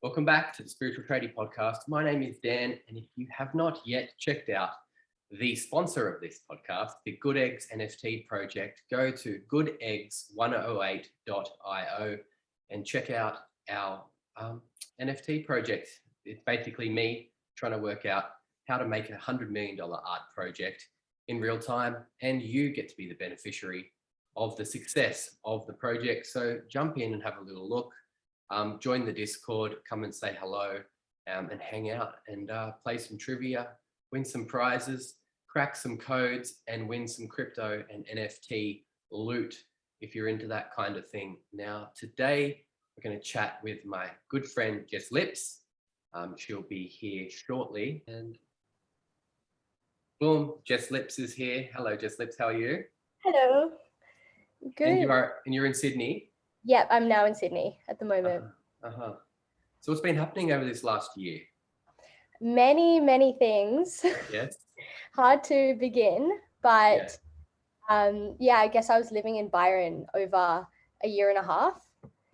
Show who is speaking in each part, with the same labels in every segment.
Speaker 1: Welcome back to the Spiritual Tradie Podcast. My name is Dan, and if you have not yet checked out the sponsor of this podcast, the Good Eggs NFT project, go to goodeggs108.io and check out our NFT project. It's basically me trying to work out how to make $100 million art project in real time, and you get to be the beneficiary of the success of the project. So jump in and have a little look. Join the Discord, come and say hello, and hang out and play some trivia, win some prizes, crack some codes, and win some crypto and NFT loot if you're into that kind of thing. Now, today we're going to chat with my good friend Jess Lips. She'll be here shortly, and boom, Jess Lips is here. Hello, Jess Lips. How are you?
Speaker 2: Hello. Good.
Speaker 1: And you're in Sydney.
Speaker 2: Yep, I'm now in Sydney at the moment.
Speaker 1: So what's been happening over this last year?
Speaker 2: Many things.
Speaker 1: Yes.
Speaker 2: Hard to begin, but I guess I was living in Byron over a year and a half.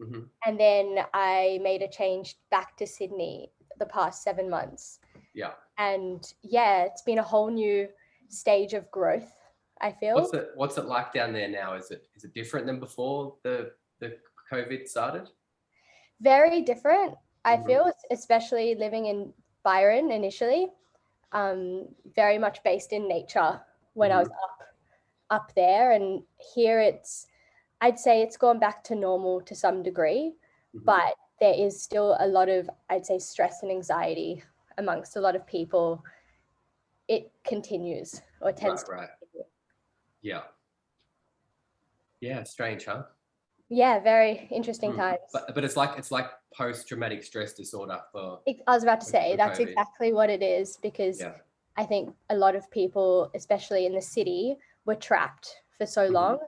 Speaker 1: Mm-hmm.
Speaker 2: And then I made a change back to Sydney the past 7 months.
Speaker 1: Yeah.
Speaker 2: And it's been a whole new stage of growth, I feel.
Speaker 1: What's it like down there now? Is it different than before the COVID started?
Speaker 2: Very different, I feel, especially living in Byron initially. Very much based in nature when I was up there, and here I'd say it's gone back to normal to some degree, but there is still a lot of, I'd say, stress and anxiety amongst a lot of people. It continues or tends to continue.
Speaker 1: Yeah, strange, huh?
Speaker 2: Yeah, very interesting times.
Speaker 1: But it's like post-traumatic stress disorder for.
Speaker 2: I was about to say that's
Speaker 1: COVID.
Speaker 2: exactly what it is, because I think a lot of people, especially in the city, were trapped for so long,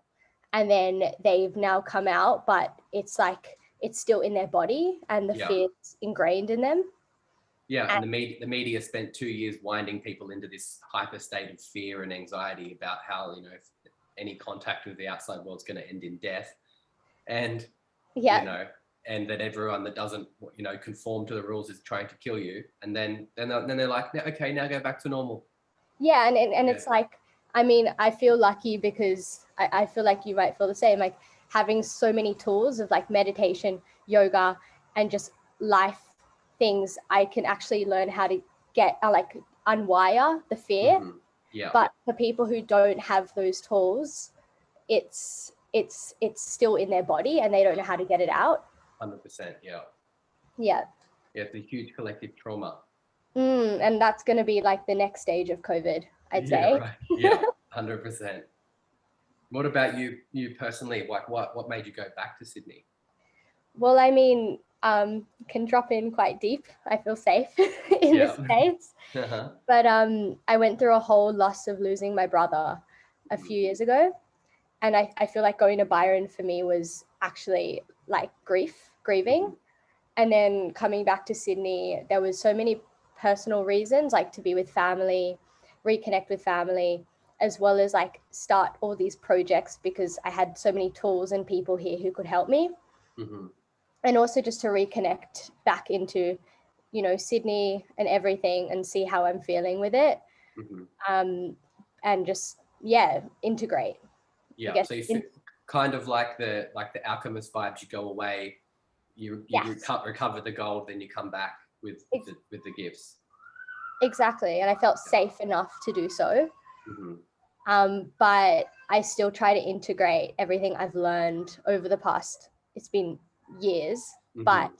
Speaker 2: and then they've now come out, but it's like it's still in their body and the fear's ingrained in them.
Speaker 1: Yeah, and the media spent 2 years winding people into this hyper state of fear and anxiety about how, if any contact with the outside world is going to end in death. And, and that everyone that doesn't, conform to the rules is trying to kill you. And then they're like, okay, now go back to normal.
Speaker 2: Yeah. And it's like, I mean, I feel lucky because I feel like you might feel the same, like having so many tools of like meditation, yoga, and just life things. I can actually learn how to unwire the fear.
Speaker 1: Yeah.
Speaker 2: But for people who don't have those tools, it's still in their body and they don't know how to get it out.
Speaker 1: 100%. Yeah.
Speaker 2: Yeah,
Speaker 1: it's a huge collective trauma.
Speaker 2: And that's going to be like the next stage of COVID, I'd say.
Speaker 1: Right. Yeah, 100%. What about you personally? Like what made you go back to Sydney?
Speaker 2: Well, I mean, can drop in quite deep. I feel safe in the States. But I went through a whole loss of losing my brother a few years ago. And I feel like going to Byron for me was actually like grieving. And then coming back to Sydney, there was so many personal reasons, like to be with family, reconnect with family, as well as like start all these projects because I had so many tools and people here who could help me. And also just to reconnect back into, Sydney and everything and see how I'm feeling with it. And just, integrate.
Speaker 1: Yeah, so you feel kind of like the alchemist vibes. You go away, you recover the gold, then you come back with the gifts.
Speaker 2: Exactly, and I felt safe enough to do so. But I still try to integrate everything I've learned over the past. It's been years, but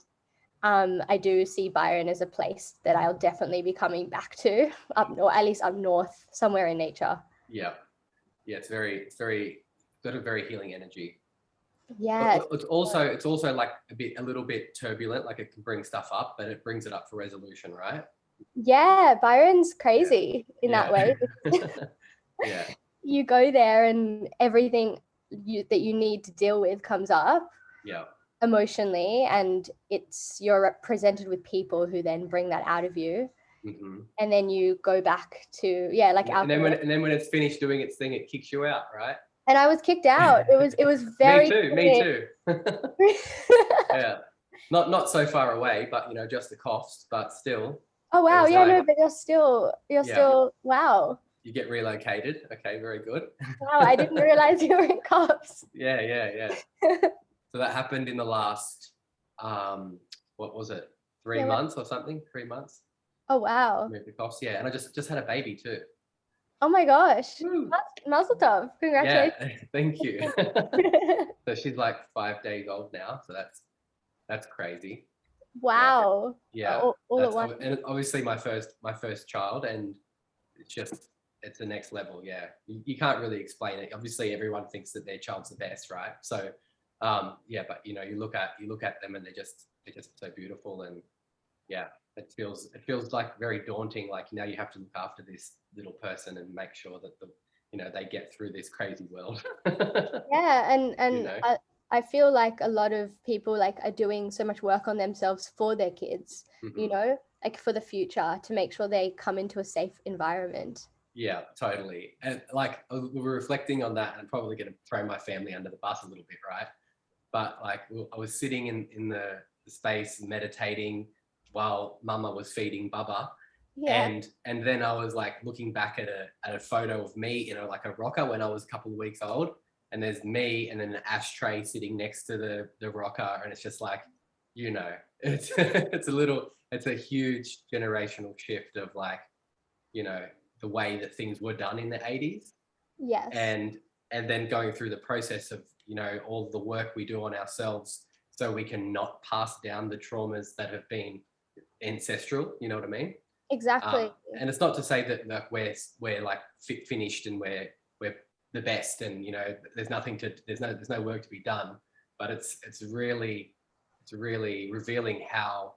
Speaker 2: I do see Byron as a place that I'll definitely be coming back to, or at least up north, somewhere in nature. Yeah,
Speaker 1: it's very got a very healing energy.
Speaker 2: Yeah.
Speaker 1: It's also like a little bit turbulent, like it can bring stuff up, but it brings it up for resolution, right?
Speaker 2: Yeah, Byron's crazy in that way. You go there and everything that you need to deal with comes up emotionally, and you're presented with people who then bring that out of you. And then you go back to
Speaker 1: and then when it's finished doing its thing, it kicks you out, right?
Speaker 2: And I was kicked out. It was very
Speaker 1: me too. Yeah. Not so far away, but you know, just the coughs, but still.
Speaker 2: Oh wow, yeah, no, but you're
Speaker 1: Yeah.
Speaker 2: still wow.
Speaker 1: You get relocated. Okay, very good.
Speaker 2: Wow, I didn't realize you were in cops.
Speaker 1: Yeah. So that happened in the last, what was it? 3 months or something? 3 months.
Speaker 2: Oh wow.
Speaker 1: Moved the coughs, yeah, and I just had a baby too.
Speaker 2: Oh my gosh.
Speaker 1: Woo.
Speaker 2: Mazel tov. Congratulations.
Speaker 1: Yeah, thank you. So she's like 5 days old now, so that's crazy.
Speaker 2: Wow.
Speaker 1: Yeah,
Speaker 2: All at once.
Speaker 1: and obviously my first child, and it's the next level. Yeah, you can't really explain it. Obviously, everyone thinks that their child's the best, right? So, yeah, but you know, you look at them, and they're just so beautiful, and yeah, it feels like very daunting. Like now you have to look after this little person and make sure that they get through this crazy world.
Speaker 2: Yeah, and
Speaker 1: You know?
Speaker 2: I feel like a lot of people like are doing so much work on themselves for their kids,
Speaker 1: Mm-hmm.
Speaker 2: you know, like for the future to make sure they come into a safe environment.
Speaker 1: Yeah, totally. And like we were reflecting on that, and I'm probably going to throw my family under the bus a little bit, right? But like I was sitting in the space meditating while Mama was feeding Bubba,
Speaker 2: Yeah.
Speaker 1: and then I was like looking back at a photo of me in like a rocker when I was a couple of weeks old, and there's me and then an ashtray sitting next to the rocker, and it's just like, you know, it's it's a huge generational shift of like, you know, the way that things were done in the 80s.
Speaker 2: Yes.
Speaker 1: And then going through the process of, you know, all the work we do on ourselves so we can not pass down the traumas that have been ancestral, you know what I mean?
Speaker 2: Exactly.
Speaker 1: And it's not to say that like we're like finished and we're the best, and you know, there's no work to be done, but it's really revealing how,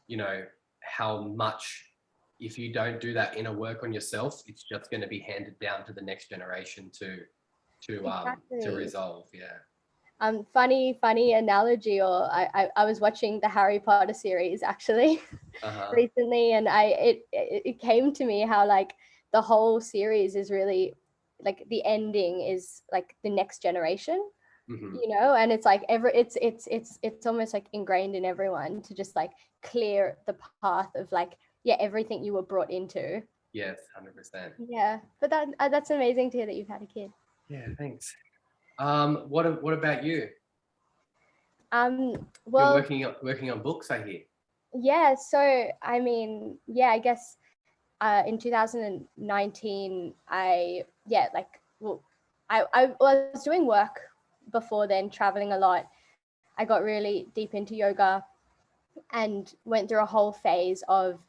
Speaker 1: you know, how much, if you don't do that inner work on yourself, it's just going to be handed down to the next generation to resolve. Yeah.
Speaker 2: Funny analogy, or I was watching the Harry Potter series actually recently, and it came to me how like the whole series is really like the ending is like the next generation. You know, and it's like it's almost like ingrained in everyone to just like clear the path of like, yeah, everything you were brought into.
Speaker 1: Yes, 100%.
Speaker 2: Yeah, but that's amazing to hear that you've had a kid.
Speaker 1: Yeah, thanks. What about you?
Speaker 2: Well,
Speaker 1: you're working on books, I hear.
Speaker 2: yeah, so I mean, yeah, I guess in 2019 I was doing work before then, traveling a lot. I got really deep into yoga and went through a whole phase of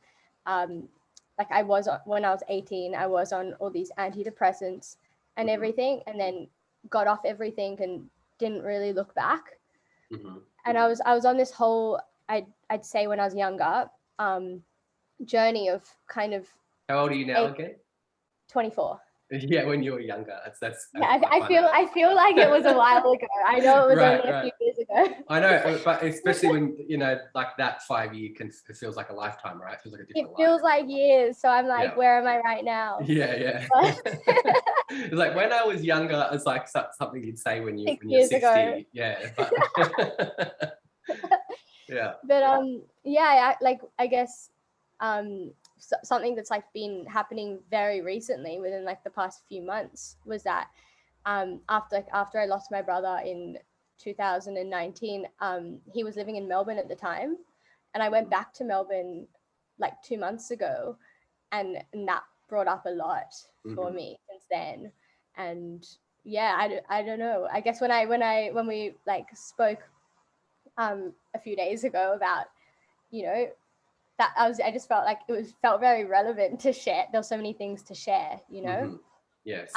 Speaker 2: like when I was 18, I was on all these antidepressants and everything, and then got off everything and didn't really look back. And I was on this whole, I'd say when I was younger, journey of kind of.
Speaker 1: How old are you now again?
Speaker 2: 24.
Speaker 1: Yeah, when you were younger. That's
Speaker 2: yeah, I feel like it was a while ago. I know it was only a few years ago.
Speaker 1: I know, but especially when, you know, like that 5 year it feels like a lifetime, right? It feels like a different life.
Speaker 2: It feels like years. So I'm like, where am I right now?
Speaker 1: Yeah. It's like when I was younger, it's like something you'd say when you're 60.
Speaker 2: Ago.
Speaker 1: Yeah. But yeah.
Speaker 2: But yeah, I guess something that's like been happening very recently within like the past few months was that after I lost my brother in 2019, he was living in Melbourne at the time, and I went back to Melbourne like 2 months ago, and that brought up a lot for me since then. And yeah, I don't know, I guess when we like spoke a few days ago about, you know, that I just felt like felt very relevant to share. There were so many things to share, you know.
Speaker 1: Yes.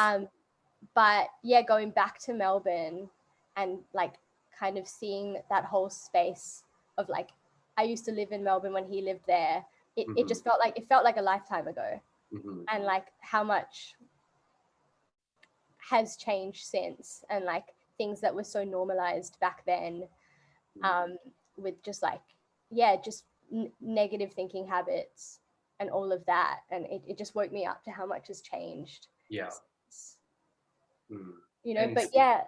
Speaker 2: But yeah, going back to Melbourne and like kind of seeing that whole space of like, I used to live in Melbourne when he lived there. It just felt like a lifetime ago. And like how much has changed since, and like things that were so normalized back then, with just like, yeah, just negative thinking habits and all of that. And it just woke me up to how much has changed.
Speaker 1: Yeah.
Speaker 2: You know, but yeah,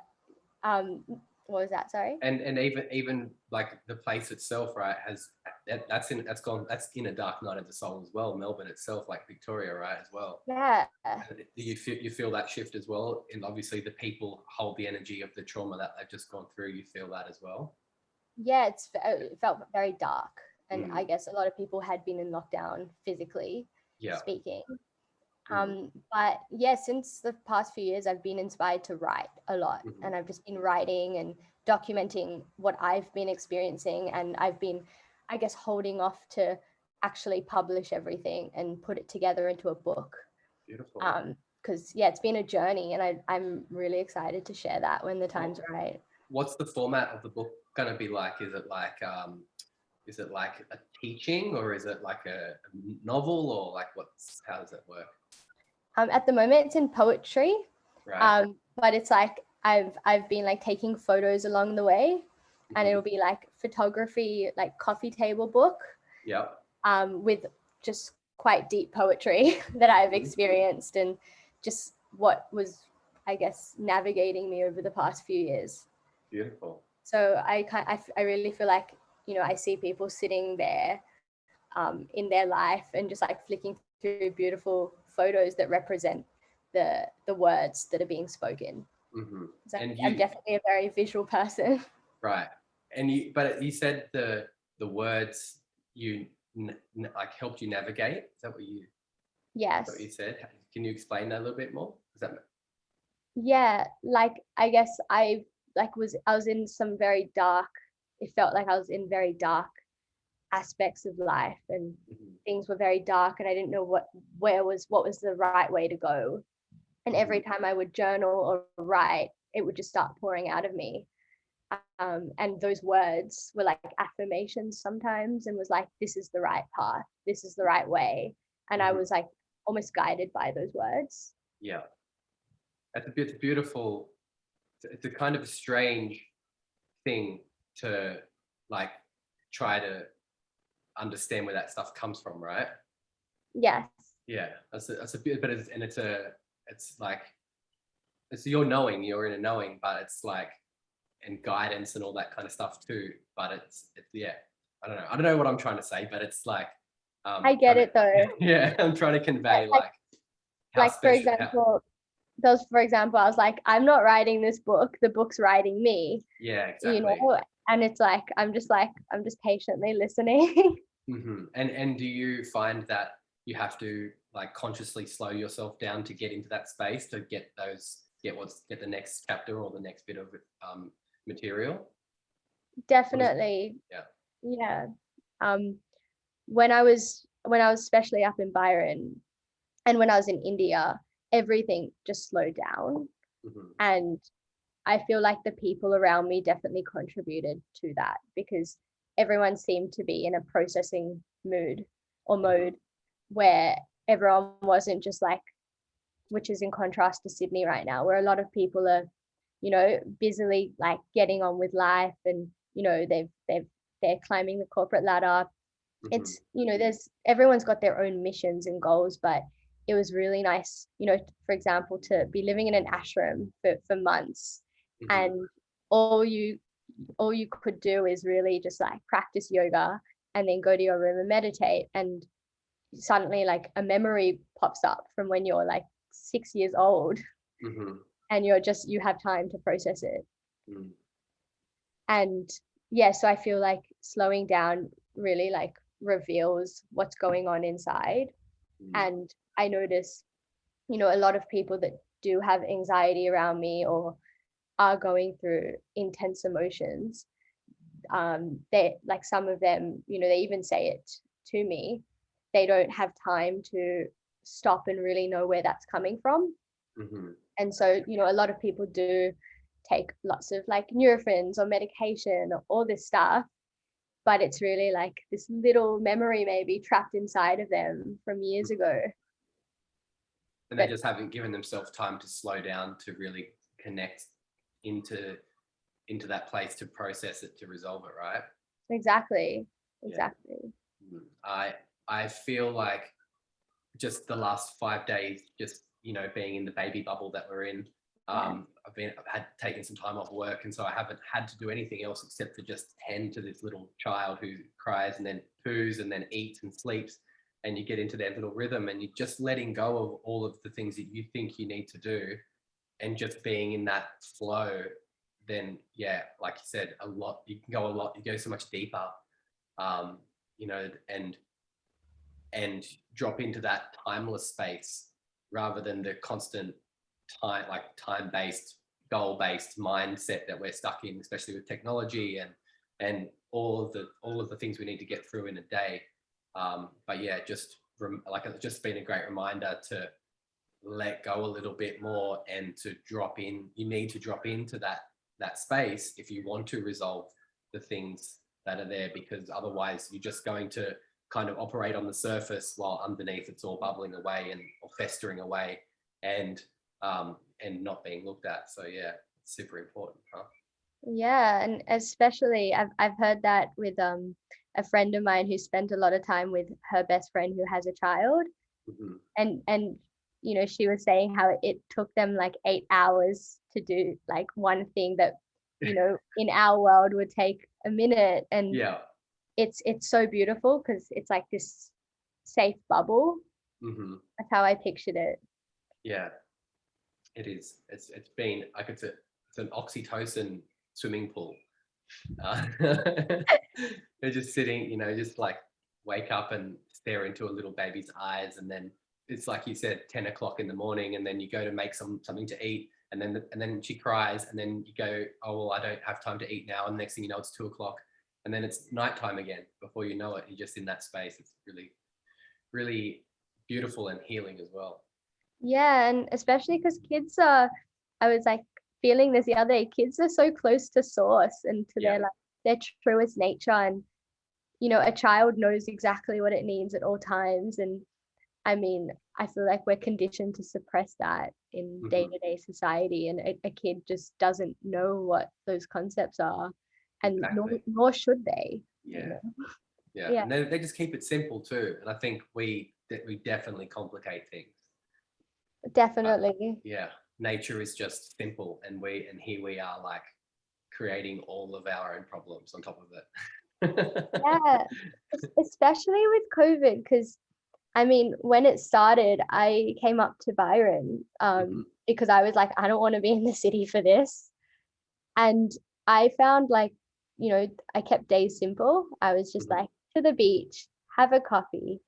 Speaker 2: What was that? Sorry.
Speaker 1: And even like the place itself, right, has that's in a dark night of the soul as well. Melbourne itself, like Victoria, right, as well.
Speaker 2: Yeah.
Speaker 1: Do you feel that shift as well? And obviously the people hold the energy of the trauma that they've just gone through. You feel that as well?
Speaker 2: Yeah, it felt very dark, and
Speaker 1: Mm.
Speaker 2: I guess a lot of people had been in lockdown physically
Speaker 1: Yeah.
Speaker 2: speaking.
Speaker 1: Mm.
Speaker 2: But yeah, since the past few years, I've been inspired to write a lot,
Speaker 1: Mhm.
Speaker 2: and I've just been writing and documenting what I've been experiencing, and I've been, I guess, holding off to actually publish everything and put it together into a book.
Speaker 1: Beautiful.
Speaker 2: Because yeah, it's been a journey, and I'm really excited to share that when the time's right.
Speaker 1: What's the format of the book going to be like? Is it like a teaching, or is it like a novel, or like how does it work?
Speaker 2: At the moment, it's in poetry,
Speaker 1: Right.
Speaker 2: but it's like I've been like taking photos along the way, and it'll be like photography, like coffee table book,
Speaker 1: Yep.
Speaker 2: with just quite deep poetry that I've
Speaker 1: Mhm.
Speaker 2: experienced, and just what was, I guess, navigating me over the past few years.
Speaker 1: Beautiful.
Speaker 2: So I really feel like, I see people sitting there in their life and just like flicking through beautiful photos that represent the words that are being spoken.
Speaker 1: Mm-hmm.
Speaker 2: So
Speaker 1: And
Speaker 2: I'm definitely a very visual person.
Speaker 1: right. But you said the words like helped you navigate. Is that what you
Speaker 2: Yes.
Speaker 1: said? Can you explain that a little bit more? Is that
Speaker 2: Yeah, like I guess I was in some very dark, it felt like I was in very dark aspects of life, and
Speaker 1: Mhm.
Speaker 2: things were very dark, and I didn't know what was the right way to go. And every time I would journal or write, it would just start pouring out of me. And those words were like affirmations sometimes, and was like, this is the right path, this is the right way. And I
Speaker 1: Mhm.
Speaker 2: was like almost guided by those words.
Speaker 1: Yeah. It's beautiful. It's a kind of strange thing to like try to understand where that stuff comes from, right?
Speaker 2: Yes,
Speaker 1: Yeah, that's a bit, but it's like it's your knowing, you're in a knowing, but it's like and guidance and all that kind of stuff too. But it's yeah, I don't know what I'm trying to say, but it's like
Speaker 2: I get
Speaker 1: trying
Speaker 2: it though.
Speaker 1: to, yeah, I'm trying to convey
Speaker 2: like
Speaker 1: like how
Speaker 2: like for
Speaker 1: special.
Speaker 2: example, for example, I was like, I'm not writing this book, the book's writing me,
Speaker 1: Yeah, exactly.
Speaker 2: and it's like I'm just patiently listening.
Speaker 1: And do you find that you have to like consciously slow yourself down to get into that space to get the next chapter or the next bit of material?
Speaker 2: Definitely.
Speaker 1: Yeah.
Speaker 2: Yeah. um when I was especially up in Byron, and when I was in India, everything just slowed down,
Speaker 1: Hmm.
Speaker 2: and I feel like the people around me definitely contributed to that, because everyone seemed to be in a processing mood or
Speaker 1: Hmm.
Speaker 2: mode, where everyone wasn't just like, which is in contrast to Sydney right now, where a lot of people are, busily like getting on with life, and they're climbing the corporate ladder.
Speaker 1: Hmm.
Speaker 2: It's, there's everyone's got their own missions and goals, but it was really nice, for example, to be living in an ashram for months,
Speaker 1: Hmm.
Speaker 2: and all you could do is really just like practice yoga, and then go to your room and meditate, and suddenly like a memory pops up from when you're like 6 years old,
Speaker 1: Hmm.
Speaker 2: and you have time to process it.
Speaker 1: Hmm.
Speaker 2: And yeah, so I feel like slowing down really like reveals what's going on inside.
Speaker 1: Hmm.
Speaker 2: And I notice, a lot of people that do have anxiety around me, or are going through intense emotions, they like, some of them, they even say it to me, they don't have time to stop and really know where that's coming from.
Speaker 1: Hmm.
Speaker 2: And so, a lot of people do take lots of like Nurophens or medication or all this stuff, but it's really like this little memory maybe trapped inside of them from years ago.
Speaker 1: And they
Speaker 2: But
Speaker 1: just haven't given themselves time to slow down to really connect into that place to process it, to resolve it, right?
Speaker 2: exactly,
Speaker 1: Yeah.
Speaker 2: exactly.
Speaker 1: Mhm. I feel like just the last 5 days, just being in the baby bubble that we're in, I've had taken some time off work, and so I haven't had to do anything else except for just tend to this little child who cries and then poos and then eats and sleeps, and you get into their little rhythm, and you're just letting go of all of the things that you think you need to do and just being in that flow. Then yeah, like you said, you can go a lot, you go so much deeper, you know, and drop into that timeless space rather than the constant time-based, goal-based mindset that we're stuck in, especially with technology and all of the things we need to get through in a day. But yeah, it's just been a great reminder to let go a little bit more and to drop in. You need to drop into that space if you want to resolve the things that are there, because otherwise you're just going to kind of operate on the surface while underneath it's all bubbling away or festering away and not being looked at. So yeah, it's super important, huh?
Speaker 2: Yeah, and especially I've heard that with a friend of mine who spent a lot of time with her best friend who has a child. And you know, she was saying how it took them like 8 hours to do like one thing that, you know, in our world would take a minute. And
Speaker 1: yeah,
Speaker 2: it's so beautiful because it's like this safe bubble. That's how I pictured it.
Speaker 1: Yeah, it is. It's been like it's an oxytocin swimming pool. They're just sitting, you know, just like wake up and stare into a little baby's eyes, and then it's like you said, 10 o'clock in the morning, and then you go to make something to eat, and then she cries, and then you go, oh well, I don't have time to eat now, and the next thing you know, it's 2 o'clock, and then it's nighttime again. Before you know it, you're just in that space. It's really, really beautiful and healing as well.
Speaker 2: Yeah, and especially because kids are, I was like feeling this the other day, kids are so close to source and to their truest nature. And, you know, a child knows exactly what it needs at all times. And I mean, I feel like we're conditioned to suppress that in day-to-day society, and a kid just doesn't know what those concepts are, and
Speaker 1: Exactly.
Speaker 2: nor should they.
Speaker 1: Yeah.
Speaker 2: You know?
Speaker 1: Yeah. And they just keep it simple too. And I think we definitely complicate things.
Speaker 2: Definitely.
Speaker 1: Yeah. Nature is just simple, and here we are like creating all of our own problems on top of it.
Speaker 2: Yeah, especially with COVID, because I mean, when it started, I came up to Byron because I was like, I don't want to be in the city for this. And I found like, you know, I kept days simple. I was just like to the beach, have a coffee,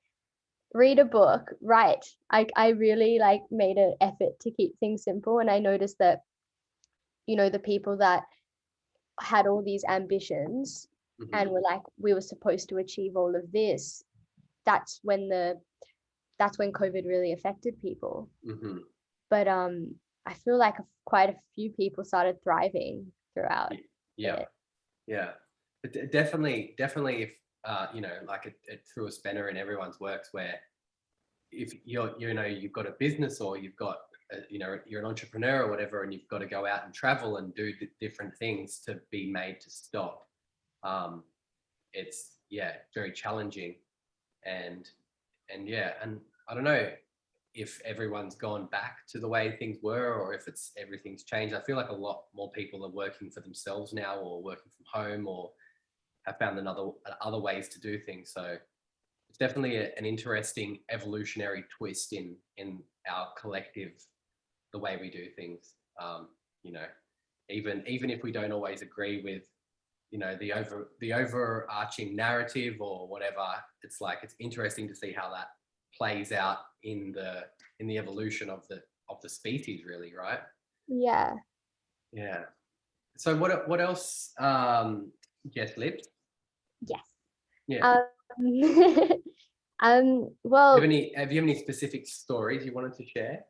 Speaker 2: read a book, write. I really like made an effort to keep things simple. And I noticed that, you know, the people that had all these ambitions and were like, we were supposed to achieve all of this, that's when COVID really affected people. But I feel like quite a few people started thriving throughout.
Speaker 1: Yeah. But definitely if you know, like it threw a spanner in everyone's works, where if you've got a business, or you've got you know, you're an entrepreneur or whatever, and you've got to go out and travel and do different things to be made to stop. It's very challenging, and yeah, and I don't know if everyone's gone back to the way things were, or if everything's changed. I feel like a lot more people are working for themselves now, or working from home, or have found other ways to do things. So it's definitely an interesting evolutionary twist in our collective, the way we do things. You know, even if we don't always agree with, you know, the overarching narrative or whatever, it's like it's interesting to see how that plays out in the evolution of the species, really, right?
Speaker 2: Yeah.
Speaker 1: So what else, Jess Lips?
Speaker 2: Yes.
Speaker 1: Yeah.
Speaker 2: Well,
Speaker 1: have you any specific stories you wanted to share?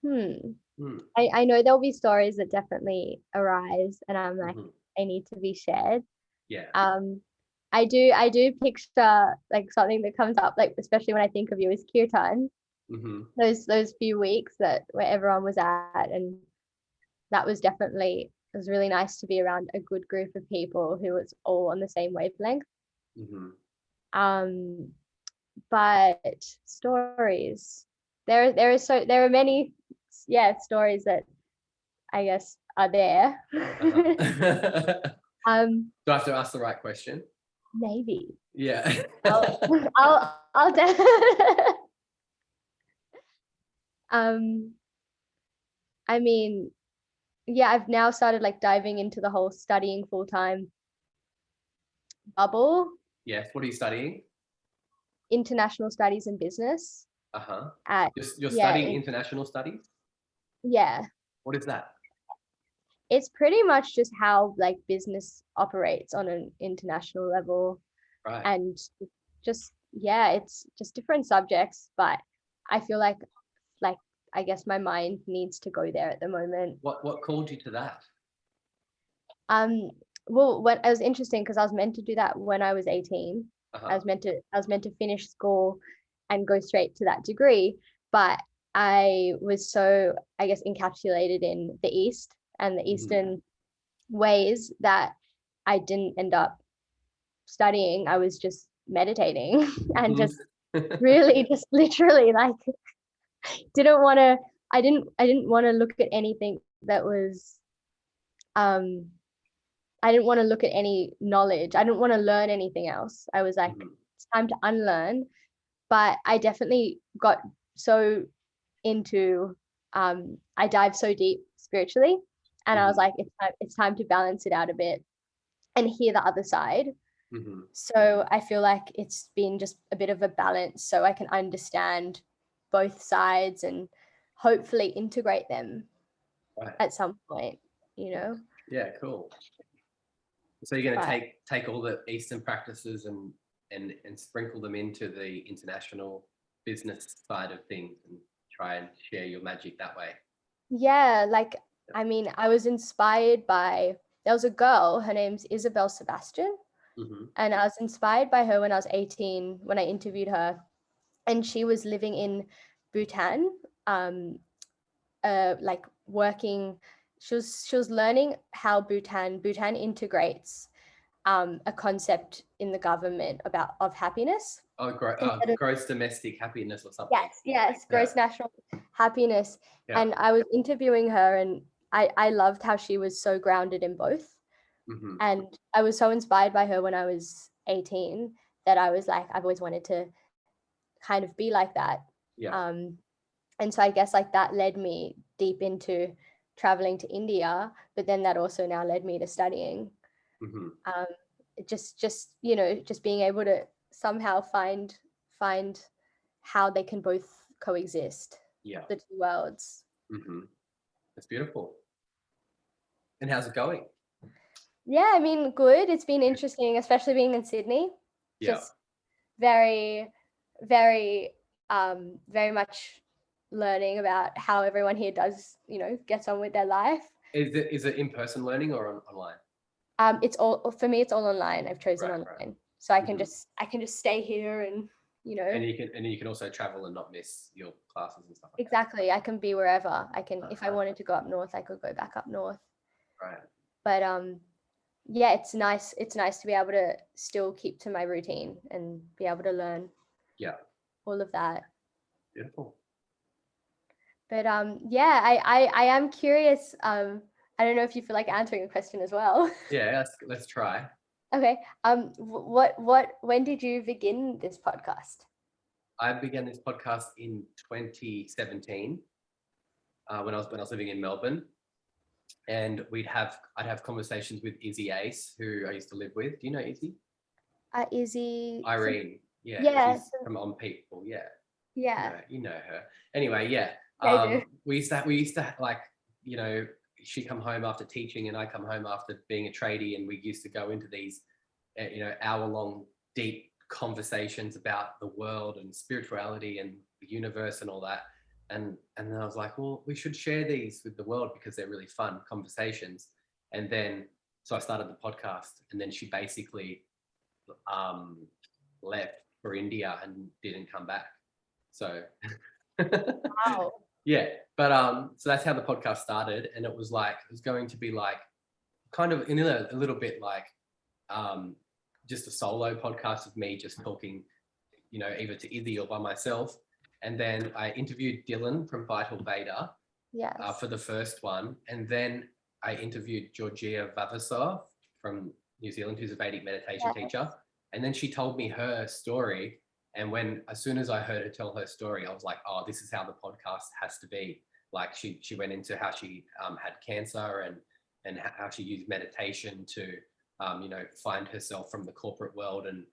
Speaker 2: I know there'll be stories that definitely arise, and I'm like, they need to be shared.
Speaker 1: Yeah.
Speaker 2: I do picture like something that comes up, like especially when I think of you, is kirtan. Those few weeks where everyone was at, and that was definitely, it was really nice to be around a good group of people who was all on the same wavelength. But stories, there are many stories that I guess, are there.
Speaker 1: Uh-huh. Do I have to ask the right question?
Speaker 2: Maybe.
Speaker 1: Yeah.
Speaker 2: I'll I mean, yeah, I've now started like diving into the whole studying full-time bubble,
Speaker 1: Yes. What are you studying?
Speaker 2: international studies and business
Speaker 1: Uh-huh.
Speaker 2: at
Speaker 1: You're
Speaker 2: yeah,
Speaker 1: studying international studies?
Speaker 2: yeah.
Speaker 1: What is that?
Speaker 2: It's pretty much just how like business operates on an international level,
Speaker 1: Right.
Speaker 2: and just yeah, it's just different subjects, but I feel like I guess my mind needs to go there at the moment.
Speaker 1: What called you to that?
Speaker 2: Um, well, when it was interesting because I was meant to do that when I was 18. I
Speaker 1: Uh-huh.
Speaker 2: was meant to finish school and go straight to that degree, but I was so, I guess, encapsulated in the East and the Eastern ways that I didn't end up studying. I was just meditating and just really just literally like didn't want to I didn't want to look at anything that was um I didn't want to look at any knowledge. I didn't want to learn anything else. I was like, it's time to unlearn. But I definitely got so into I dived so deep spiritually, and I was like, it's time to balance it out a bit and hear the other side. So I feel like it's been just a bit of a balance so I can understand both sides and hopefully integrate them
Speaker 1: Right.
Speaker 2: at some point, you know.
Speaker 1: Yeah, cool. So you're going to
Speaker 2: But
Speaker 1: take all the Eastern practices and sprinkle them into the international business side of things and try and share your magic that way.
Speaker 2: yeah, like I mean, I was inspired by there was a girl, her name's Isabel Sebastian, and I was inspired by her when I was 18 when I interviewed her, and she was living in Bhutan, like working. She was learning how Bhutan integrates a concept in the government of happiness.
Speaker 1: Oh, gross domestic happiness or something.
Speaker 2: Yes, gross national happiness.
Speaker 1: Yeah.
Speaker 2: And I was interviewing her, and I loved how she was so grounded in both. And I was so inspired by her when I was 18 that I was like, I've always wanted to kind of be like that.
Speaker 1: Yeah.
Speaker 2: And so I guess like that led me deep into traveling to India, but then that also now led me to studying. Just you know, just being able to somehow find how they can both coexist.
Speaker 1: Yeah.
Speaker 2: The two worlds.
Speaker 1: That's beautiful. And how's it going?
Speaker 2: Yeah, I mean, good. It's been interesting, especially being in Sydney.
Speaker 1: Yeah.
Speaker 2: Just very, very, very much learning about how everyone here does, you know, gets on with their life.
Speaker 1: Is it in-person learning or online?
Speaker 2: It's all for me. It's all online. I've chosen online,
Speaker 1: right.
Speaker 2: so I can just stay here and you know.
Speaker 1: And you can also travel and not miss your classes and stuff. Like
Speaker 2: exactly, I can be wherever. I can if I wanted to go up north, I could go back up north.
Speaker 1: Right.
Speaker 2: But yeah, it's nice. It's nice to be able to still keep to my routine and be able to learn.
Speaker 1: Yeah.
Speaker 2: All of that.
Speaker 1: Beautiful.
Speaker 2: But yeah, I am curious. I don't know if you feel like answering a question as well.
Speaker 1: Yeah, let's try.
Speaker 2: Okay. When did you begin this podcast?
Speaker 1: I began this podcast in 2017 when I was living in Melbourne, and I'd have conversations with Izzy Ace, who I used to live with. Do you know Izzy?
Speaker 2: Izzy.
Speaker 1: Irene. Yeah.
Speaker 2: Yeah.
Speaker 1: She's from On People. Yeah.
Speaker 2: Yeah.
Speaker 1: You know her. Anyway, yeah.
Speaker 2: I do.
Speaker 1: We used to like, you know, she'd come home after teaching and I come home after being a tradie, and we used to go into these, you know, hour-long deep conversations about the world and spirituality and the universe and all that. And then I was like, well, we should share these with the world because they're really fun conversations. And then so I started the podcast, and then she basically left for India and didn't come back. So
Speaker 2: wow.
Speaker 1: Yeah, but so that's how the podcast started, and it was going to be like kind of in a little bit like just a solo podcast of me just talking, you know, either to Izzy or by myself. And then I interviewed Dylan from Vital Beta,
Speaker 2: Yes.
Speaker 1: for the first one. And then I interviewed Georgia Vavasor from New Zealand, who's a Vedic meditation
Speaker 2: Yes.
Speaker 1: teacher. And then she told me her story. And as soon as I heard her tell her story, I was like, oh, this is how the podcast has to be. Like she went into how she had cancer and how she used meditation to, find herself from the corporate world and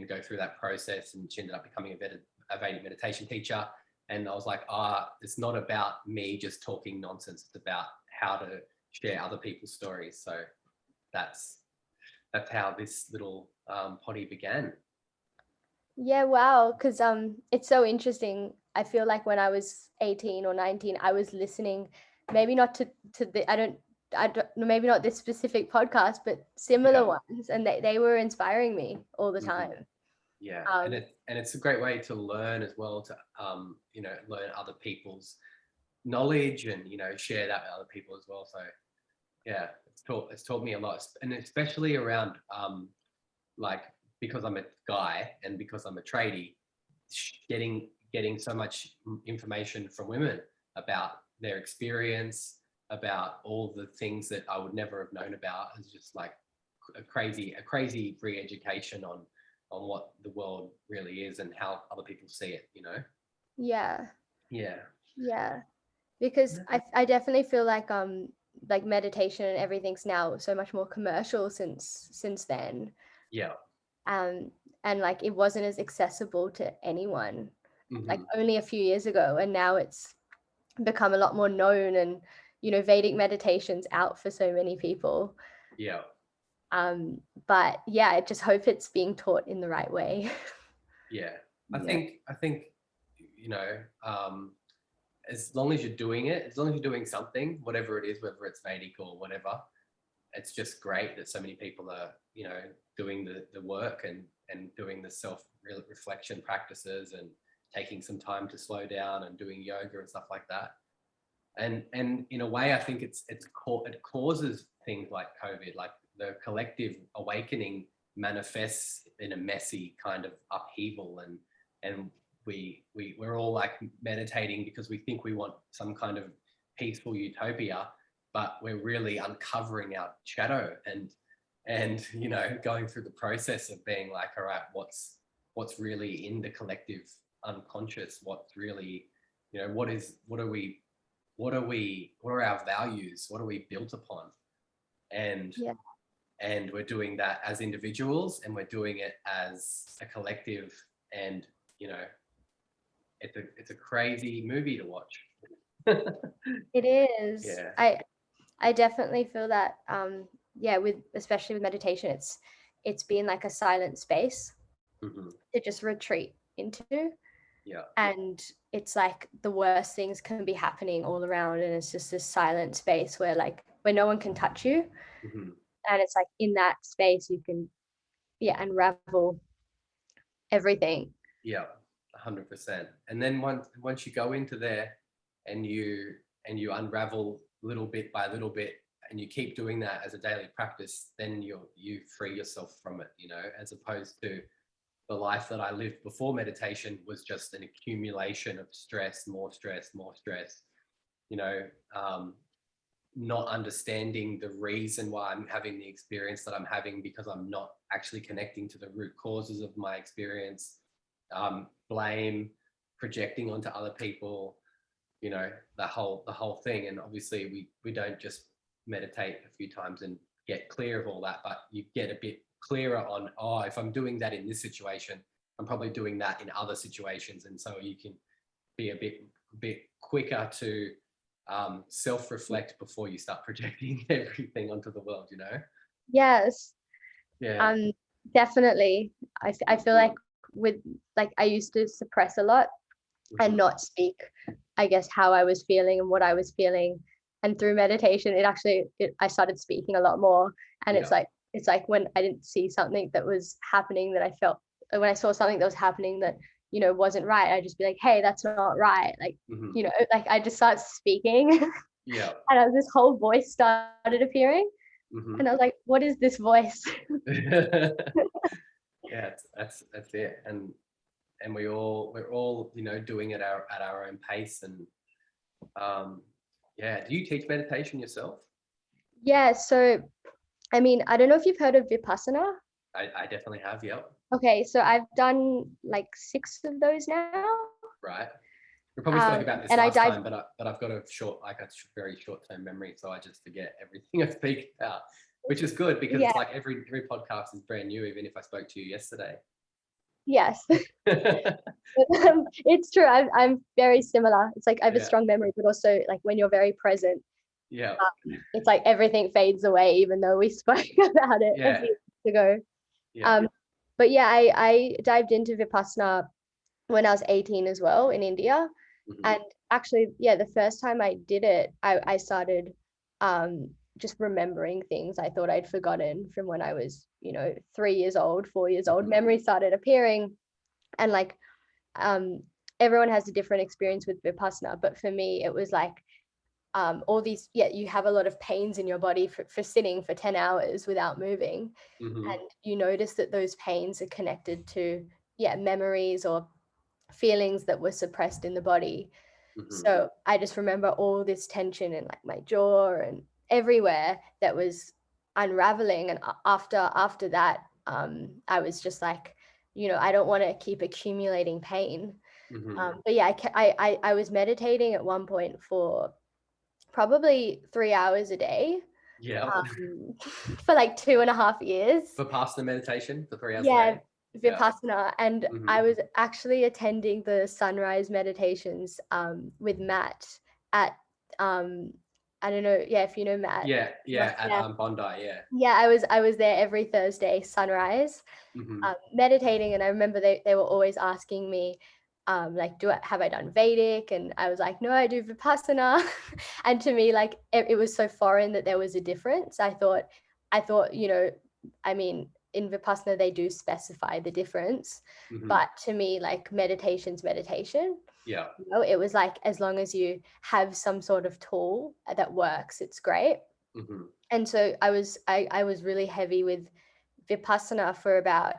Speaker 1: go through that process. And she ended up becoming a Vedic meditation teacher. And I was like, it's not about me just talking nonsense. It's about how to share other people's stories. So that's how this little potty began.
Speaker 2: Yeah, wow. Because it's so interesting. I feel like when I was 18 or 19, I was listening, maybe not to the I don't maybe not this specific podcast, but similar ones, and they were inspiring me all the time.
Speaker 1: Yeah, and it's a great way to learn as well, to learn other people's knowledge and share that with other people as well. So yeah, it's taught me a lot, and especially around like, because I'm a guy and because I'm a tradie, getting so much information from women about their experience, about all the things that I would never have known about, is just like a crazy re-education on what the world really is and how other people see it,
Speaker 2: Yeah.
Speaker 1: Yeah.
Speaker 2: Yeah. Because I definitely feel like meditation and everything's now so much more commercial since then.
Speaker 1: Yeah.
Speaker 2: And like it wasn't as accessible to anyone like
Speaker 1: Mm-hmm.
Speaker 2: only a few years ago, and now it's become a lot more known, and Vedic meditation's out for so many people.
Speaker 1: Yeah.
Speaker 2: But yeah, I just hope it's being taught in the right way.
Speaker 1: Yeah. I
Speaker 2: Yeah.
Speaker 1: think as long as you're doing it, as long as you're doing something, whatever it is, whether it's Vedic or whatever, it's just great that so many people are, doing the work and doing the self-reflection practices and taking some time to slow down and doing yoga and stuff like that. And in a way, I think it causes things like COVID, like the collective awakening manifests in a messy kind of upheaval, and we're all like meditating because we think we want some kind of peaceful utopia, but we're really uncovering our shadow and going through the process of being like, all right, what's really in the collective unconscious, what's really, what are our values, what are we built upon, and we're doing that as individuals, and we're doing it as a collective, and it's a crazy movie to watch.
Speaker 2: It is.
Speaker 1: Yeah.
Speaker 2: I definitely feel that especially with meditation, it's been like a silent space to just retreat into.
Speaker 1: Yeah.
Speaker 2: And it's like the worst things can be happening all around, and it's just this silent space where no one can touch you. And it's like in that space you can unravel everything.
Speaker 1: Yeah, 100%. And then once you go into there and you unravel little bit by little bit, and you keep doing that as a daily practice, then you free yourself from it, as opposed to the life that I lived before meditation was just an accumulation of stress, more stress, not understanding the reason why I'm having the experience that I'm having, because I'm not actually connecting to the root causes of my experience. Blame, projecting onto other people, the whole thing. And obviously we don't just meditate a few times and get clear of all that, but you get a bit clearer on, if I'm doing that in this situation, I'm probably doing that in other situations. And so you can be a bit quicker to self-reflect before you start projecting everything onto the world,
Speaker 2: Yes.
Speaker 1: Yeah.
Speaker 2: Definitely. I feel like I used to suppress a lot and not speak, I guess, how I was feeling and what I was feeling. And through meditation, I started speaking a lot more. And it's like when I didn't see something that was happening that I felt, when I saw something that was happening that, wasn't right, I'd just be like, hey, that's not right. Like, I just started speaking.
Speaker 1: Yeah.
Speaker 2: And this whole voice started appearing. And I was like, what is this voice?
Speaker 1: Yeah, that's it. And we're all doing it at our own pace. And Yeah. Do you teach meditation yourself?
Speaker 2: Yeah, so I mean, I don't know if you've heard of Vipassana.
Speaker 1: I definitely have. Yep.
Speaker 2: Okay, so I've done like 6 of those now.
Speaker 1: Right. We probably spoke about this
Speaker 2: And I
Speaker 1: last
Speaker 2: dived,
Speaker 1: time, but I've got a very short-term memory, so I just forget everything I speak about, which is good because
Speaker 2: yeah,
Speaker 1: it's like every podcast is brand new, even if I spoke to you yesterday.
Speaker 2: yes. It's true. I'm very similar. It's like I have a
Speaker 1: Yeah.
Speaker 2: strong memory, but also like when you're very present,
Speaker 1: Yeah.
Speaker 2: it's like everything fades away, even though we spoke about it a
Speaker 1: Yeah.
Speaker 2: few weeks ago.
Speaker 1: Yeah.
Speaker 2: But yeah, I dived into Vipassana when I was 18 as well in India.
Speaker 1: Mhm.
Speaker 2: And actually, yeah, the first time I did it, I started just remembering things I thought I'd forgotten from when I was, 3 years old, 4 years old.
Speaker 1: Mhm.
Speaker 2: Memories started appearing, and like everyone has a different experience with Vipassana, but for me, it was like all these, you have a lot of pains in your body for sitting for 10 hours without moving.
Speaker 1: Mhm.
Speaker 2: And you notice that those pains are connected to, memories or feelings that were suppressed in the body.
Speaker 1: Mhm.
Speaker 2: So I just remember all this tension in like my jaw and everywhere that was unraveling. And after that, I was just like, I don't want to keep accumulating pain.
Speaker 1: Mhm.
Speaker 2: But yeah, I was meditating at one point for probably 3 hours a day
Speaker 1: Yeah.
Speaker 2: for like 2.5 years.
Speaker 1: For past the meditation for 3 hours a
Speaker 2: Yeah,
Speaker 1: day. Yeah.
Speaker 2: Vipassana. And I
Speaker 1: Mhm.
Speaker 2: was actually attending the sunrise meditations with Matt at I don't know, yeah, if you know Matt.
Speaker 1: Yeah. Yeah. At
Speaker 2: Yeah.
Speaker 1: Bondi. Yeah.
Speaker 2: Yeah, I was there every Thursday sunrise,
Speaker 1: Mhm.
Speaker 2: meditating, and I remember they were always asking me, like, have I done Vedic? And I was like, no, I do Vipassana. And to me, like, it was so foreign that there was a difference. I thought, I mean, in Vipassana they do specify the difference,
Speaker 1: Mhm.
Speaker 2: but to me, like, meditation's meditation.
Speaker 1: Yeah.
Speaker 2: It was like, as long as you have some sort of tool that works, it's great.
Speaker 1: Mhm.
Speaker 2: And so I was really heavy with Vipassana for about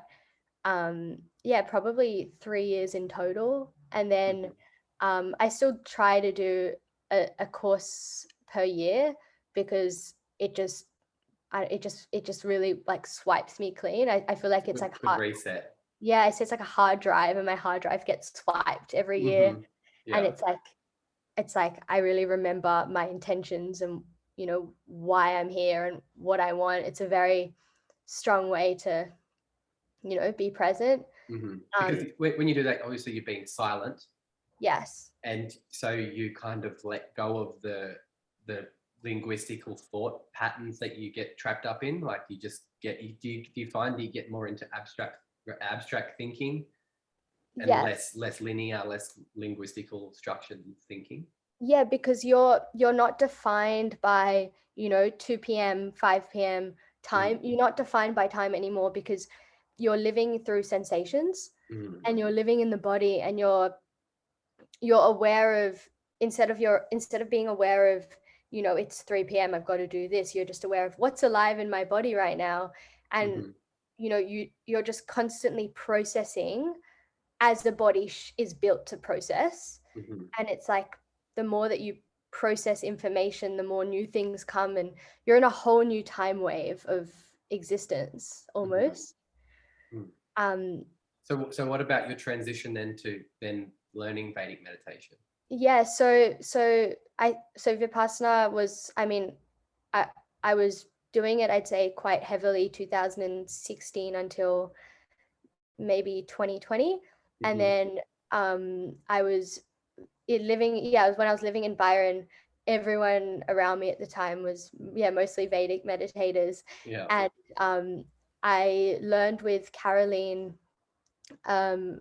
Speaker 2: probably 3 years in total. And then I still try to do a course per year because it just really like swipes me clean. I feel like it's like
Speaker 1: Good
Speaker 2: hard.
Speaker 1: reset.
Speaker 2: Yeah, it's like a hard drive, and my hard drive gets swiped every year.
Speaker 1: Mhm.
Speaker 2: And
Speaker 1: Yeah.
Speaker 2: it's like I really remember my intentions and why I'm here and what I want. It's a very strong way to be present.
Speaker 1: Because when you do that, obviously you're being silent,
Speaker 2: Yes.
Speaker 1: and so you kind of let go of the linguistical thought patterns that you get trapped up in. Like you just get do you find that you get more into abstract thinking and
Speaker 2: Yes.
Speaker 1: less linear, less linguistical structured thinking?
Speaker 2: Yeah, because you're not defined by 2 p.m., 5 p.m. time. You're not defined by time anymore because you're living through sensations,
Speaker 1: Mm.
Speaker 2: and you're living in the body, and you're aware of, instead of being aware of, it's 3 p.m., I've got to do this. You're just aware of what's alive in my body right now. And
Speaker 1: Mhm.
Speaker 2: you're just constantly processing as the body is built to process.
Speaker 1: Mhm.
Speaker 2: And it's like, the more that you process information, the more new things come, and you're in a whole new time wave of existence
Speaker 1: Mhm.
Speaker 2: almost.
Speaker 1: Mm.
Speaker 2: um
Speaker 1: So what about your transition then to learning Vedic meditation?
Speaker 2: yeah, so Vipassana was, I mean, I I was doing it, I'd say, quite heavily 2016 until maybe 2020. And
Speaker 1: Mhm.
Speaker 2: then I was it was when I was living in Byron. Everyone around me at the time was, mostly Vedic meditators.
Speaker 1: Yeah.
Speaker 2: And I learned with Carolyn
Speaker 1: Wolf?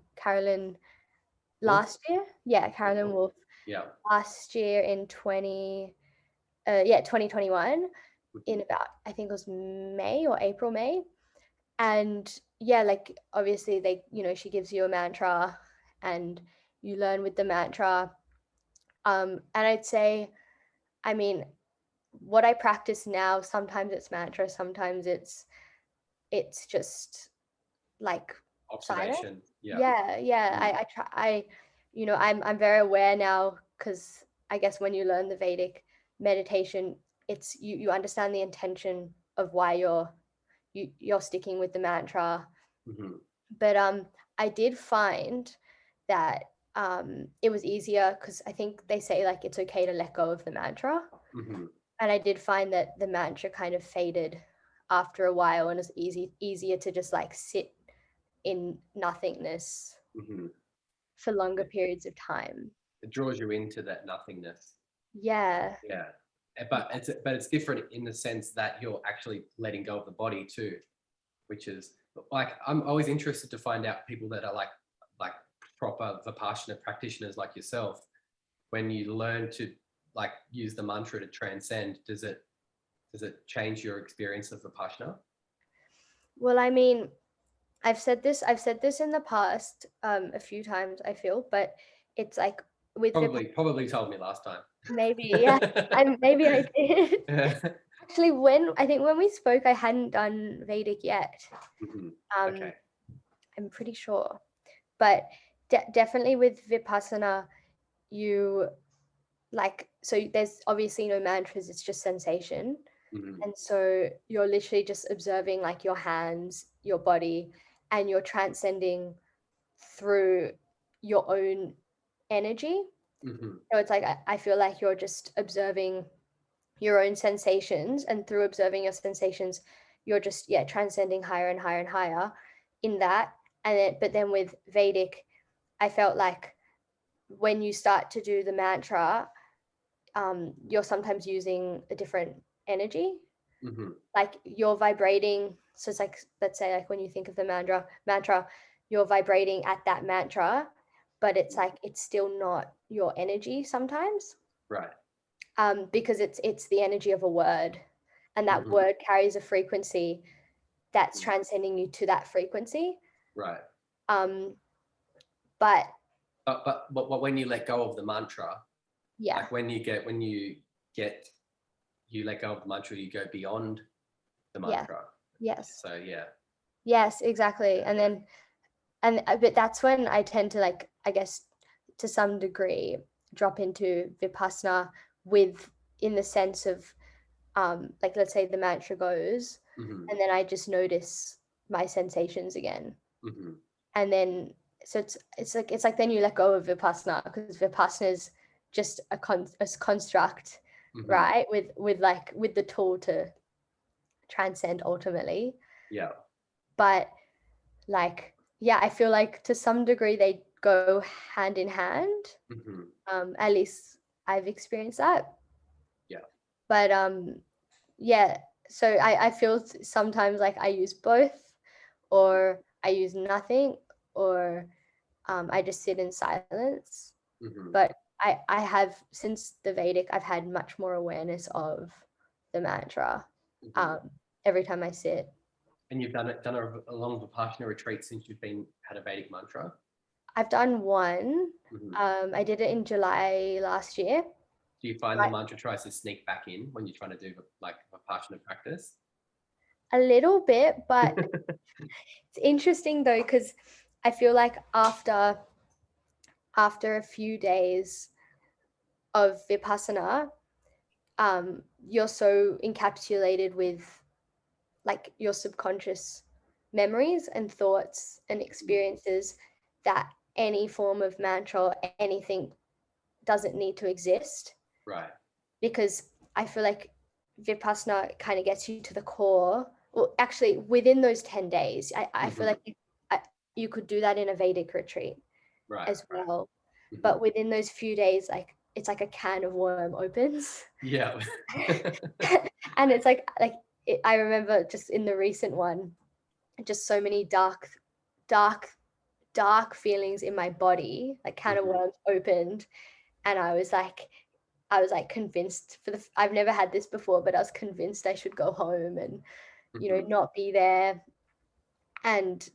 Speaker 2: last year. Yeah, Carolyn Wolf
Speaker 1: Yeah.
Speaker 2: last year in 2021, in about, I think it was May or April, May. And yeah, like, obviously she gives you a mantra, and you learn with the mantra. And I'd say, I mean, what I practice now, sometimes it's mantra, sometimes it's just like silent.
Speaker 1: Observation. Yeah.
Speaker 2: Yeah.
Speaker 1: Mm.
Speaker 2: I try. I'm very aware now, because I guess when you learn the Vedic meditation, it's you understand the intention of why you're sticking with the mantra. But I did find that it was easier because I think they say like it's okay to let go of the mantra. And I did find that the mantra kind of faded after a while, and it's easier to just like sit in nothingness for longer periods of time.
Speaker 1: It draws you into that nothingness.
Speaker 2: Yeah.
Speaker 1: Yeah. But it's different in the sense that you're actually letting go of the body too, which is like, I'm always interested to find out people that are like proper Vipassana practitioners like yourself. When you learn to like use the mantra to transcend, does it change your experience of Vipassana?
Speaker 2: Well, I mean, I've said this in the past a few times, I feel, but it's like with
Speaker 1: probably told me last time.
Speaker 2: Maybe, yeah. Maybe I did. Actually, when we spoke, I hadn't done Vedic yet.
Speaker 1: Okay.
Speaker 2: I'm pretty sure, but definitely with Vipassana, you like, so there's obviously no mantras, it's just sensation. And so you're literally just observing like your hands, your body, and you're transcending through your own energy. So it's like I feel like you're just observing your own sensations, and through observing your sensations, you're just transcending higher and higher and higher in that. But then with Vedic, I felt like when you start to do the mantra, you're sometimes using a different energy. Like you're vibrating. So it's like, let's say like when you think of the mantra, you're vibrating at that mantra, but it's like it's still not your energy sometimes.
Speaker 1: Right.
Speaker 2: Because it's the energy of a word, and that word carries a frequency that's transcending you to that frequency.
Speaker 1: Right.
Speaker 2: But
Speaker 1: when you let go of the mantra,
Speaker 2: yeah,
Speaker 1: like when you let go of the mantra, you go beyond the mantra.
Speaker 2: Yes.
Speaker 1: So yeah.
Speaker 2: Yes, exactly. But that's when I tend to, like, I guess to some degree, drop into Vipassana in the sense of like, let's say the mantra goes, and then I just notice my sensations again. And then so it's like then you let go of Vipassana, because Vipassana is just a construct, right? With the tool to transcend ultimately.
Speaker 1: Yeah.
Speaker 2: But like, yeah, I feel like to some degree they go hand in hand. At least I've experienced that.
Speaker 1: Yeah.
Speaker 2: But yeah, so I feel sometimes like I use both, or I use nothing, or I just sit in silence. But I have, since the Vedic, I've had much more awareness of the mantra every time I sit.
Speaker 1: And you've done a long Vipassana retreat since you've had a Vedic mantra?
Speaker 2: I've done one. I did it in July last year.
Speaker 1: Do you find the mantra tries to sneak back in when you're trying to do like Vipassana practice?
Speaker 2: A little bit, but it's interesting though, because I feel like after a few days of Vipassana, you're so encapsulated with like your subconscious memories and thoughts and experiences that any form of mantra or anything doesn't need to exist.
Speaker 1: Right.
Speaker 2: Because I feel like Vipassana kind of gets you to the core. Well, actually, within those 10 days, I feel like you could do that in a Vedic retreat as well. But within those few days, like, it's like a can of worm opens.
Speaker 1: Yeah.
Speaker 2: And it's like I remember just in the recent one, just so many dark feelings in my body, like can of worms opened. And I was like convinced I've never had this before, but I was convinced I should go home and, not be there. And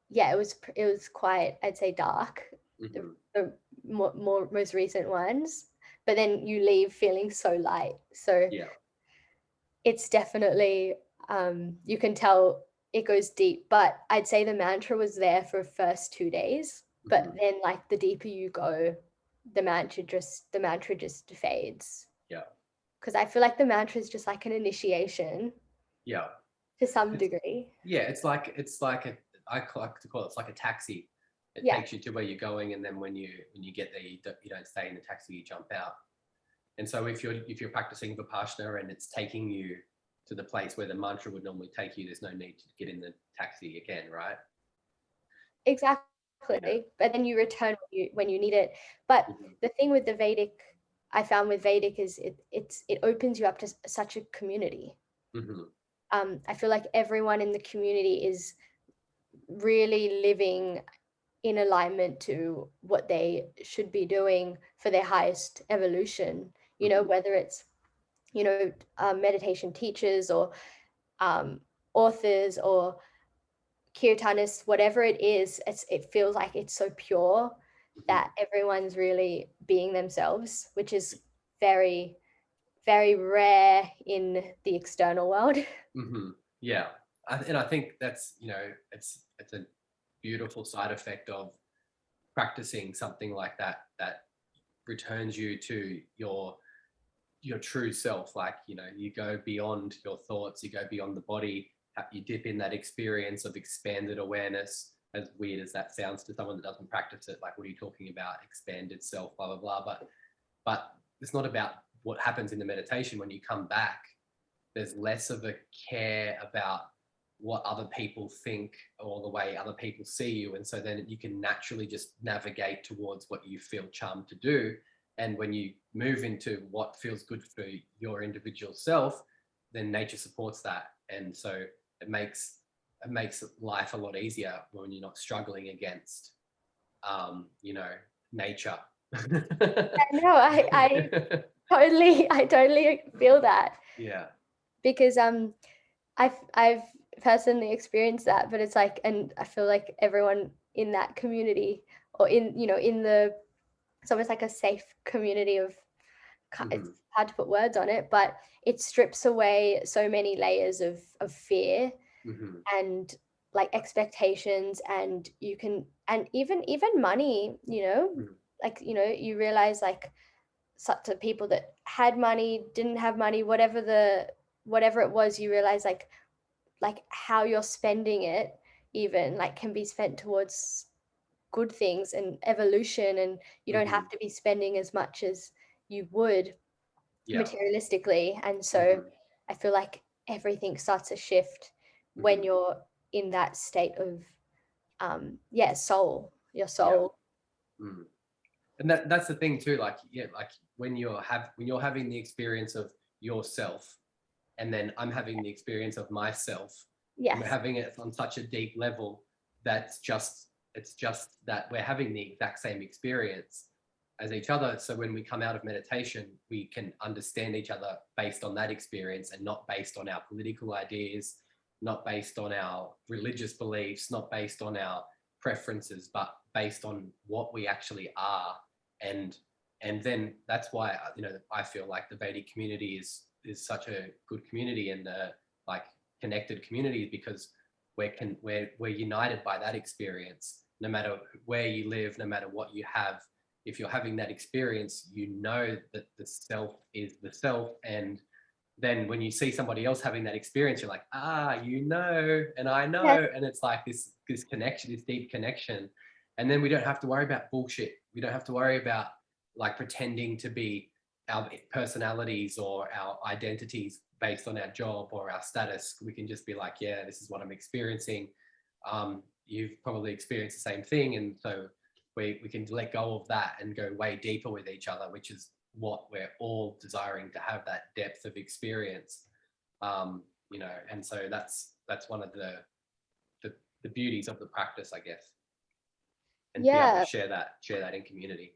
Speaker 2: yeah, it was quite, I'd say, dark, the most recent ones, but then you leave feeling so light. So
Speaker 1: yeah,
Speaker 2: it's definitely, you can tell it goes deep, but I'd say the mantra was there for the first 2 days, but then like the deeper you go, the mantra just fades.
Speaker 1: Yeah.
Speaker 2: because I feel like the mantra is just like an initiation
Speaker 1: Yeah.
Speaker 2: to some degree.
Speaker 1: Yeah, it's like I like to call it, it's like a taxi. It
Speaker 2: Yeah,
Speaker 1: takes you to where you're going, and then when you get there, you don't stay in the taxi, you jump out. And so if you're practicing Vipassana and it's taking you to the place where the mantra would normally take you, there's no need to get in the taxi again, right?
Speaker 2: exactly.
Speaker 1: Yeah.
Speaker 2: But then you return when you need it. But
Speaker 1: Mhm.
Speaker 2: the thing with the Vedic, I found with Vedic is it opens you up to such a community.
Speaker 1: Mhm.
Speaker 2: I feel like everyone in the community is really living in alignment to what they should be doing for their highest evolution. You know,
Speaker 1: Mhm.
Speaker 2: whether it's meditation teachers or um, authors or kirtanists, whatever it is, it feels like it's so pure
Speaker 1: Mhm.
Speaker 2: that everyone's really being themselves, which is very, very rare in the external world.
Speaker 1: Mhm. Yeah. And I think that's, it's a beautiful side effect of practicing something like that, that returns you to your true self. Like, you go beyond your thoughts, you go beyond the body, you dip in that experience of expanded awareness. As weird as that sounds to someone that doesn't practice it, like, what are you talking about, expanded self, blah blah blah. But it's not about what happens in the meditation. When you come back, there's less of a care about what other people think or the way other people see you. And so then you can naturally just navigate towards what you feel charmed to do. And when you move into what feels good for your individual self, then nature supports that. And so it makes life a lot easier when you're not struggling against, nature.
Speaker 2: No, I totally feel that
Speaker 1: Yeah.
Speaker 2: because I've personally experienced that, but it's like, and I feel like everyone in that community or in the, it's almost like a safe community of, it's
Speaker 1: Hmm.
Speaker 2: hard to put words on it, but it strips away so many layers of fear
Speaker 1: Hmm.
Speaker 2: and like expectations, and you can, and even money, like, you realize like such a people that had money, didn't have money, whatever it was, you realize like how you're spending it even like can be spent towards good things and evolution, and you don't
Speaker 1: Hmm.
Speaker 2: have to be spending as much as you would
Speaker 1: Yeah.
Speaker 2: materialistically. And so
Speaker 1: Hmm.
Speaker 2: I feel like everything starts to shift when
Speaker 1: Hmm.
Speaker 2: you're in that state of your
Speaker 1: Yeah.
Speaker 2: soul.
Speaker 1: Mm. And that's the thing too. Like, yeah, like when you're having the experience of yourself, and then I'm having the experience of myself, and we're
Speaker 2: Yes.
Speaker 1: having it on such a deep level that's just it's just that we're having the exact same experience as each other. So when we come out of meditation, we can understand each other based on that experience, and not based on our political ideas, not based on our religious beliefs, not based on our preferences, but based on what we actually are. And and then that's why, I feel like the Vedic community is such a good community, and like connected community, because we're united by that experience. No matter where you live, no matter what you have, if you're having that experience, you know that the self is the self. And then when you see somebody else having that experience, you're like, and I
Speaker 2: Yes.
Speaker 1: know. And it's like this connection, this deep connection. And then we don't have to worry about bullshit. We don't have to worry about like pretending to be our personalities or our identities based on our job or our status. We can just be like, yeah, this is what I'm experiencing. You've probably experienced the same thing. And so we can let go of that and go way deeper with each other, which is what we're all desiring, to have that depth of experience. And so that's one of the beauties of the practice, I guess, and to be able to
Speaker 2: Yeah.
Speaker 1: share that in community.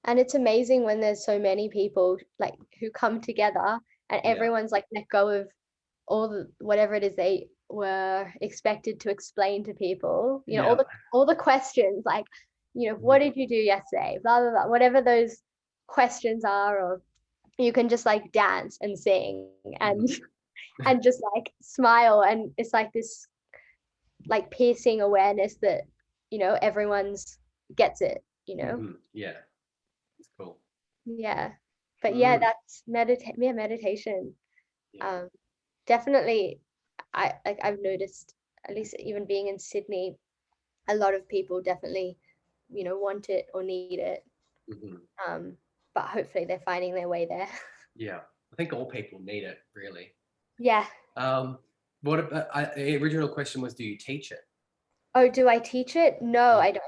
Speaker 2: And it's amazing when there's so many people like who come together and
Speaker 1: Yeah.
Speaker 2: everyone's like let go of all the whatever it is they were expected to explain to people,
Speaker 1: Yeah.
Speaker 2: all the questions like, what
Speaker 1: Mhm.
Speaker 2: did you do yesterday, blah blah blah, whatever those questions are, or you can just like dance and sing and
Speaker 1: Mhm.
Speaker 2: and just like smile, and it's like this like piercing awareness that everyone's gets it.
Speaker 1: Yeah. It's cool.
Speaker 2: Yeah. But yeah, that's meditation.
Speaker 1: Yeah.
Speaker 2: Definitely, I've noticed, at least even being in Sydney, a lot of people definitely, want it or need it. But hopefully they're finding their way there.
Speaker 1: Yeah. I think all people need it, really.
Speaker 2: Yeah.
Speaker 1: What about, the original question was, do you teach it?
Speaker 2: Oh, do I teach it? No, I don't.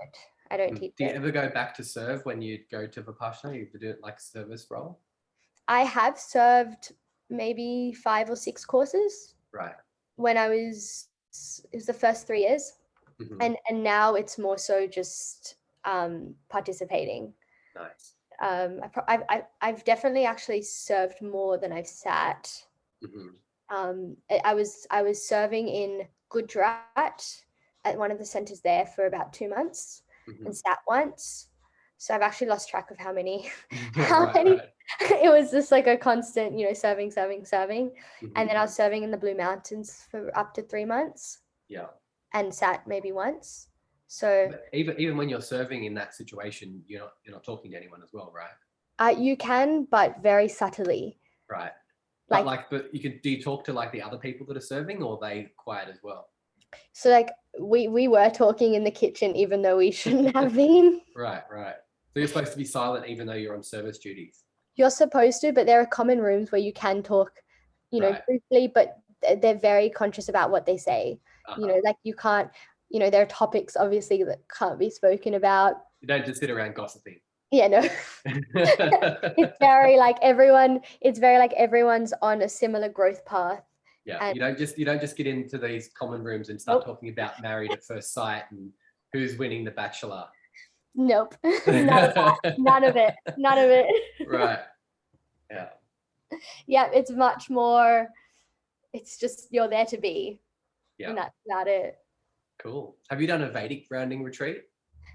Speaker 2: I don't teach
Speaker 1: Do you
Speaker 2: it.
Speaker 1: ever go back to serve when you go to Vipassana? You do it like a service role?
Speaker 2: I have served maybe 5 or 6 courses.
Speaker 1: Right.
Speaker 2: When it was the first 3 years. And now it's more so just participating.
Speaker 1: Nice.
Speaker 2: I've definitely actually served more than I've sat. I was serving in Gujarat at one of the centers there for about 2 months and sat once. So I've actually lost track of how many. Right. It was just like a constant, serving. And then I was serving in the Blue Mountains for up to 3 months.
Speaker 1: Yeah.
Speaker 2: And sat maybe once. So
Speaker 1: but even when you're serving in that situation, you're not talking to anyone as well, right?
Speaker 2: You can, but very subtly.
Speaker 1: Right. But do you talk to like the other people that are serving, or are they quiet as well?
Speaker 2: So like we were talking in the kitchen even though we shouldn't have been.
Speaker 1: Right. So you're supposed to be silent even though you're on service duties.
Speaker 2: You're supposed to, but there are common rooms where you can talk, briefly, but they're very conscious about what they say. Like you can't, there are topics obviously that can't be spoken about.
Speaker 1: You don't just sit around gossiping.
Speaker 2: Yeah, no. It's very like everyone's on a similar growth path.
Speaker 1: Yeah, and you don't just get into these common rooms and start talking about Married at First Sight and who's winning The Bachelor.
Speaker 2: Nope. None of it.
Speaker 1: Right. Yeah.
Speaker 2: Yeah, it's much more, it's just you're there to be.
Speaker 1: Yeah.
Speaker 2: And that's about it.
Speaker 1: Cool. Have you done a Vedic grounding retreat?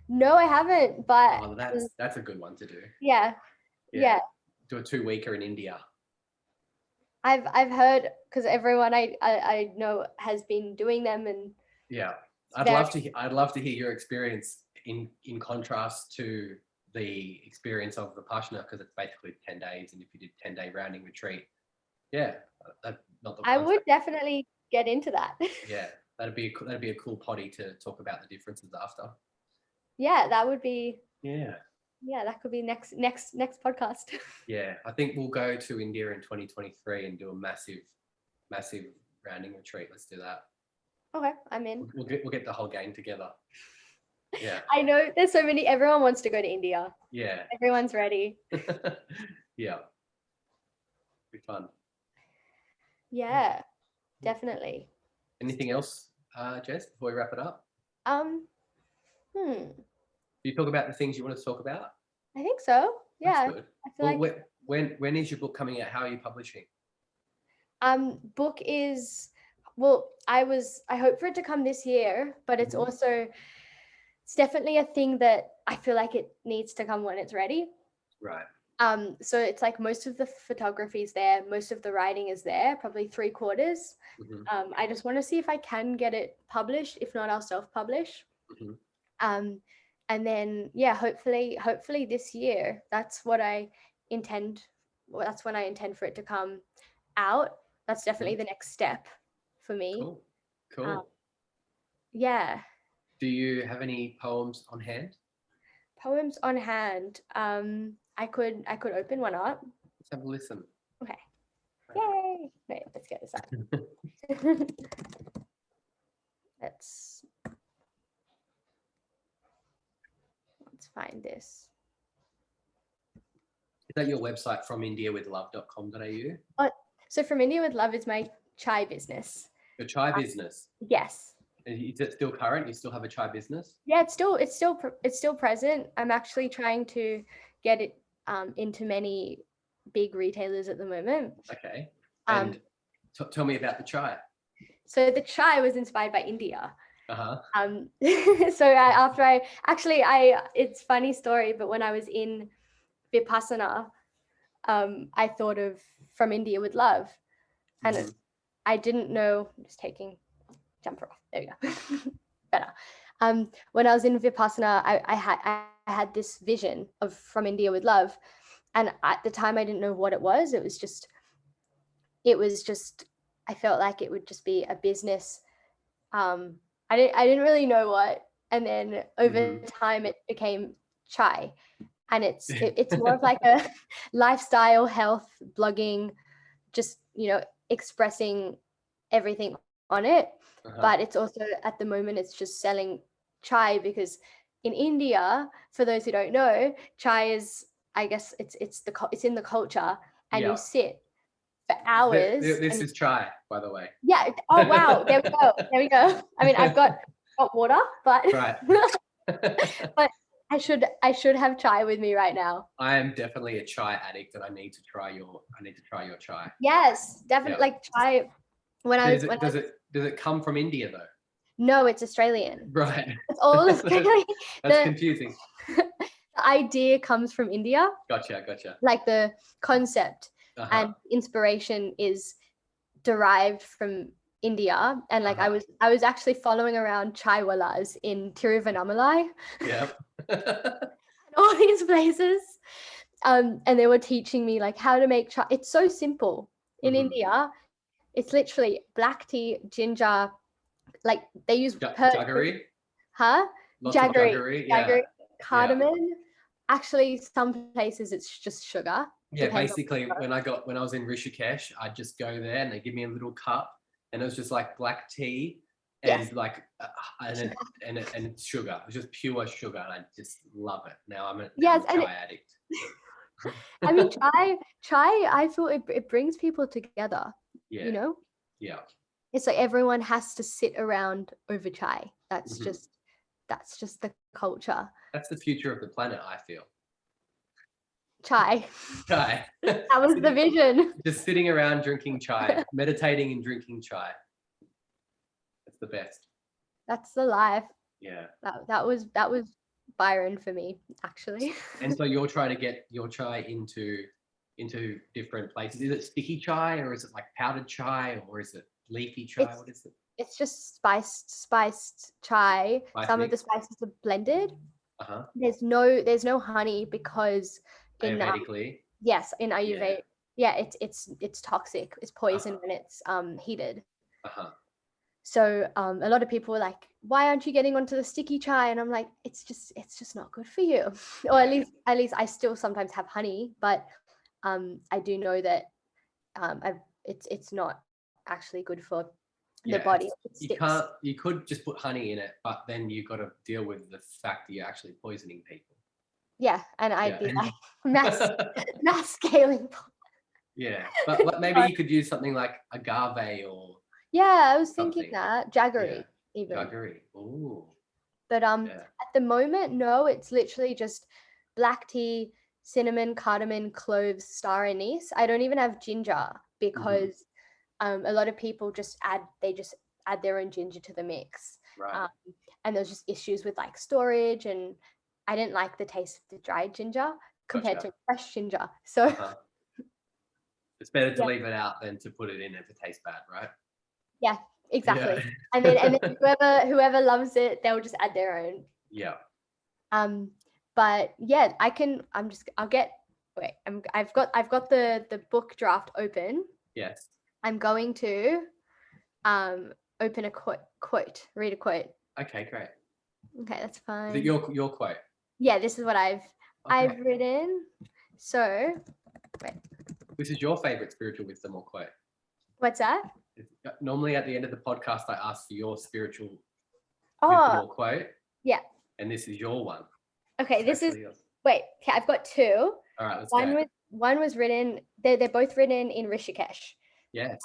Speaker 2: No, I haven't, but
Speaker 1: that's a good one to do.
Speaker 2: Yeah.
Speaker 1: Do a 2-weeker in India.
Speaker 2: I've heard, because everyone I know has been doing them, and
Speaker 1: yeah, I'd love to hear your experience in contrast to the experience of Vipassana, because it's basically 10 days, and if you did 10-day rounding retreat,
Speaker 2: I would definitely get into that.
Speaker 1: Yeah, that'd be a cool potty to talk about the differences after.
Speaker 2: Yeah, that would be.
Speaker 1: Yeah,
Speaker 2: that could be next podcast.
Speaker 1: Yeah, I think we'll go to India in 2023 and do a massive rounding retreat. Let's do that.
Speaker 2: Okay, I'm in.
Speaker 1: We'll get the whole gang together. Yeah.
Speaker 2: I know there's so many. Everyone wants to go to India.
Speaker 1: Yeah.
Speaker 2: Everyone's ready.
Speaker 1: Yeah. Be fun.
Speaker 2: Yeah, definitely.
Speaker 1: Anything else, Jess, before we wrap it up? Do you talk about the things you want to talk about?
Speaker 2: I think so. Yeah.
Speaker 1: That's good. I feel when is your book coming out? How are you publishing?
Speaker 2: Book is, I hope for it to come this year, but it's definitely a thing that I feel like it needs to come when it's ready.
Speaker 1: Right.
Speaker 2: So it's like most of the photography is there, most of the writing is there, probably 3/4. I just want to see if I can get it published. If not, I'll self-publish. And then hopefully this year, that's what I intend. Well, that's when I intend for it to come out. That's definitely the next step for me.
Speaker 1: Cool.
Speaker 2: Yeah.
Speaker 1: Do you have any poems on hand?
Speaker 2: Poems on hand. I could open one up.
Speaker 1: Let's have a listen.
Speaker 2: Okay. Yay! Wait, let's get this up. Let's find this.
Speaker 1: Is that your website, FromIndiaWithLove.com.au?
Speaker 2: So From India with Love is my chai business.
Speaker 1: Your chai business?
Speaker 2: Yes.
Speaker 1: Is it still current? You still have a chai business?
Speaker 2: Yeah, it's still present. I'm actually trying to get it into many big retailers at the moment.
Speaker 1: Okay. And tell me about the chai.
Speaker 2: So the chai was inspired by India.
Speaker 1: So
Speaker 2: it's a funny story, but when I was in Vipassana, I thought of From India with Love, and I didn't know. I'm just taking jumper off. There we go. Better. When I was in Vipassana, I had this vision of From India with Love, and at the time I didn't know what it was. It was just I felt like it would just be a business. I didn't really know what, and then over time it became chai, and it's more of like a lifestyle, health, blogging, just expressing everything on it. But it's also, at the moment, it's just selling chai, because in India, for those who don't know, chai is, I guess it's in the culture, and you sit for hours.
Speaker 1: This is chai, by the way.
Speaker 2: Yeah. Oh wow. There we go. I mean, I've got water, but
Speaker 1: right.
Speaker 2: but I should have chai with me right now.
Speaker 1: I am definitely a chai addict, and I need to try your chai.
Speaker 2: Yes, definitely. Like chai.
Speaker 1: Does it come from India though?
Speaker 2: No, it's Australian.
Speaker 1: Right.
Speaker 2: It's all Australian.
Speaker 1: That's confusing.
Speaker 2: The idea comes from India.
Speaker 1: Gotcha.
Speaker 2: Like the concept and inspiration is derived from India, and like I was actually following around chaiwalas in Tiruvannamalai.
Speaker 1: Yep.
Speaker 2: All these places, and they were teaching me like how to make chai. It's so simple. In India, it's literally black tea, ginger, like they use
Speaker 1: jaggery. Lots of
Speaker 2: jaggery,
Speaker 1: yeah.
Speaker 2: cardamom. Yeah. Actually, some places it's just sugar.
Speaker 1: Yeah, basically when I was in Rishikesh, I'd just go there and they give me a little cup, and it was just like black tea and like and sugar. It was just pure sugar, and I just love it. Now I'm a chai addict.
Speaker 2: I mean, chai. I feel it brings people together.
Speaker 1: Yeah. Yeah.
Speaker 2: It's like everyone has to sit around over chai. That's just the culture.
Speaker 1: That's the future of the planet, I feel.
Speaker 2: Chai.
Speaker 1: That
Speaker 2: was the vision.
Speaker 1: Just sitting around drinking chai, meditating and drinking chai. That's the best.
Speaker 2: That's the life.
Speaker 1: Yeah.
Speaker 2: That was Byron for me, actually.
Speaker 1: And so you're trying to get your chai into different places. Is it sticky chai, or is it like powdered chai, or is it leafy chai? What is it?
Speaker 2: It's just spiced chai. Some of the spices are blended. There's no honey, because
Speaker 1: Ayurvedically.
Speaker 2: Yes, in Ayurveda. Yeah, it's toxic. It's poison when it's heated. So a lot of people were like, why aren't you getting onto the sticky chai? And I'm like, it's just not good for you. Or at least I still sometimes have honey, but I do know that it's not actually good for the body.
Speaker 1: You could just put honey in it, but then you've got to deal with the fact that you're actually poisoning people.
Speaker 2: Yeah, and I'd be like mass scaling.
Speaker 1: Yeah, but maybe you could use something like agave or.
Speaker 2: Yeah, I was thinking that jaggery even.
Speaker 1: Jaggery, ooh.
Speaker 2: But at the moment, no, it's literally just black tea, cinnamon, cardamom, cloves, star anise. I don't even have ginger, because a lot of people just add their own ginger to the mix.
Speaker 1: Right.
Speaker 2: And there's just issues with like storage, and I didn't like the taste of the dried ginger compared to fresh ginger. So
Speaker 1: it's better to leave it out than to put it in if it tastes bad, right?
Speaker 2: Yeah, exactly. Yeah. and then whoever loves it, they'll just add their own.
Speaker 1: Yeah.
Speaker 2: But yeah, I've got the book draft open.
Speaker 1: Yes.
Speaker 2: I'm going to open a quote, read a quote.
Speaker 1: Okay, great.
Speaker 2: Okay, that's fine.
Speaker 1: Is it your quote?
Speaker 2: Yeah, this is what I've written. So, wait.
Speaker 1: This is your favorite spiritual wisdom or quote?
Speaker 2: What's that?
Speaker 1: Normally at the end of the podcast, I ask for your spiritual wisdom or quote.
Speaker 2: Yeah.
Speaker 1: And this is your one.
Speaker 2: Okay, wait, okay, I've got two.
Speaker 1: All right, let's go.
Speaker 2: One was written, they're both written in Rishikesh.
Speaker 1: Yes.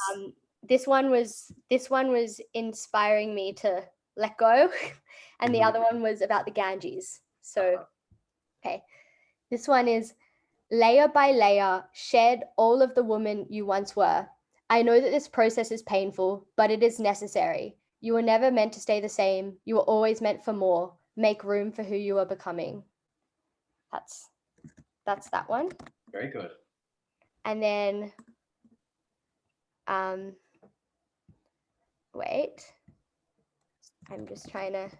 Speaker 2: This one was inspiring me to let go, and the other one was about the Ganges. So, okay, this one is, layer by layer, shed all of the woman you once were. I know that this process is painful, but it is necessary. You were never meant to stay the same. You were always meant for more. Make room for who you are becoming. That's that one.
Speaker 1: Very good.
Speaker 2: And then, wait, I'm just trying to,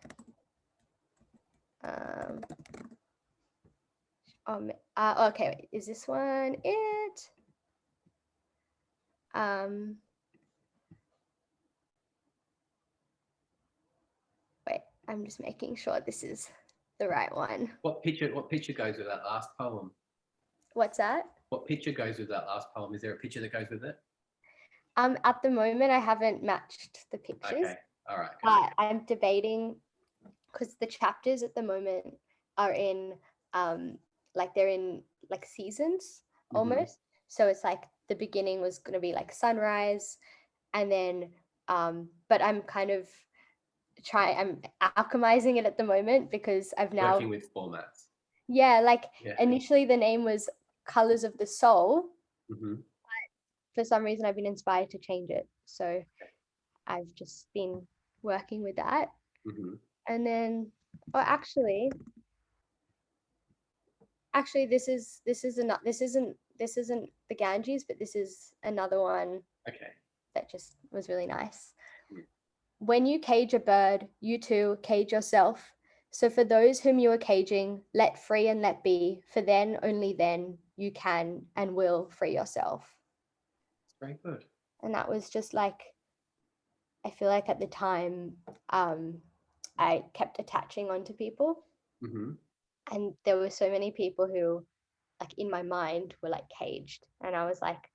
Speaker 2: Okay, wait, is this one it? Wait, I'm just making sure this is the right one.
Speaker 1: What picture goes with that last poem?
Speaker 2: What's that?
Speaker 1: What picture goes with that last poem? Is there a picture that goes with it?
Speaker 2: At the moment, I haven't matched the pictures.
Speaker 1: Okay, all right.
Speaker 2: But I'm debating, because the chapters at the moment are in, like they're in like seasons almost. So it's like the beginning was going to be like sunrise, and then, but I'm kind of I'm alchemizing it at the moment because I've now
Speaker 1: Working with formats.
Speaker 2: Yeah, like initially the name was Colors of the Soul. But for some reason I've been inspired to change it. So I've just been working with that. And then, oh, actually this isn't the Ganges, but this is another one.
Speaker 1: Okay.
Speaker 2: That just was really nice. When you cage a bird, you too cage yourself. So for those whom you are caging, let free and let be, for then, only then, you can and will free yourself.
Speaker 1: It's very good.
Speaker 2: And that was just like, I feel like at the time, I kept attaching onto people. And there were so many people who, like in my mind, were like caged. And I was like,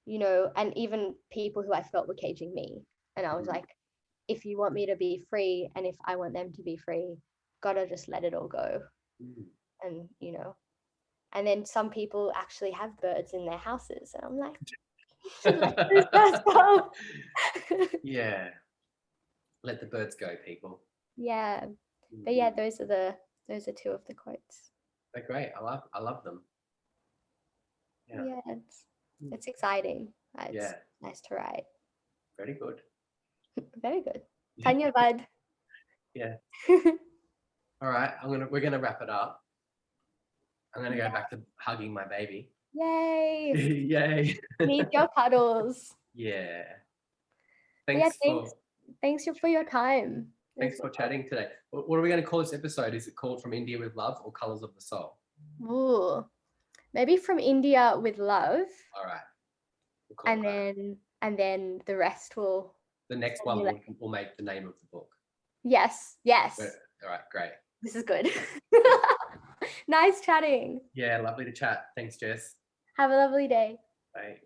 Speaker 2: and even people who I felt were caging me. And I was like, if you want me to be free and if I want them to be free, gotta just let it all go. And and then some people actually have birds in their houses, and I'm like, let those birds go.
Speaker 1: Yeah, let the birds go, people.
Speaker 2: Yeah, but yeah, those are two of the quotes.
Speaker 1: They're great. I love them.
Speaker 2: Yeah, it's exciting. It's nice to write.
Speaker 1: Very good.
Speaker 2: Very good. Dhanyavad.
Speaker 1: Yeah. All right, we're gonna wrap it up. I'm gonna go back to hugging my baby.
Speaker 2: Yay!
Speaker 1: Yay!
Speaker 2: Need your cuddles.
Speaker 1: Yeah.
Speaker 2: Thanks for your time.
Speaker 1: Thanks for chatting today. What are we going to call this episode? Is it called From India with Love or Colors of the Soul?
Speaker 2: Ooh, maybe From India with Love.
Speaker 1: All right.
Speaker 2: And then the rest will.
Speaker 1: The next one will make the name of the book.
Speaker 2: Yes.
Speaker 1: All right, great.
Speaker 2: This is good. Nice chatting.
Speaker 1: Yeah, lovely to chat. Thanks, Jess.
Speaker 2: Have a lovely day.
Speaker 1: Bye.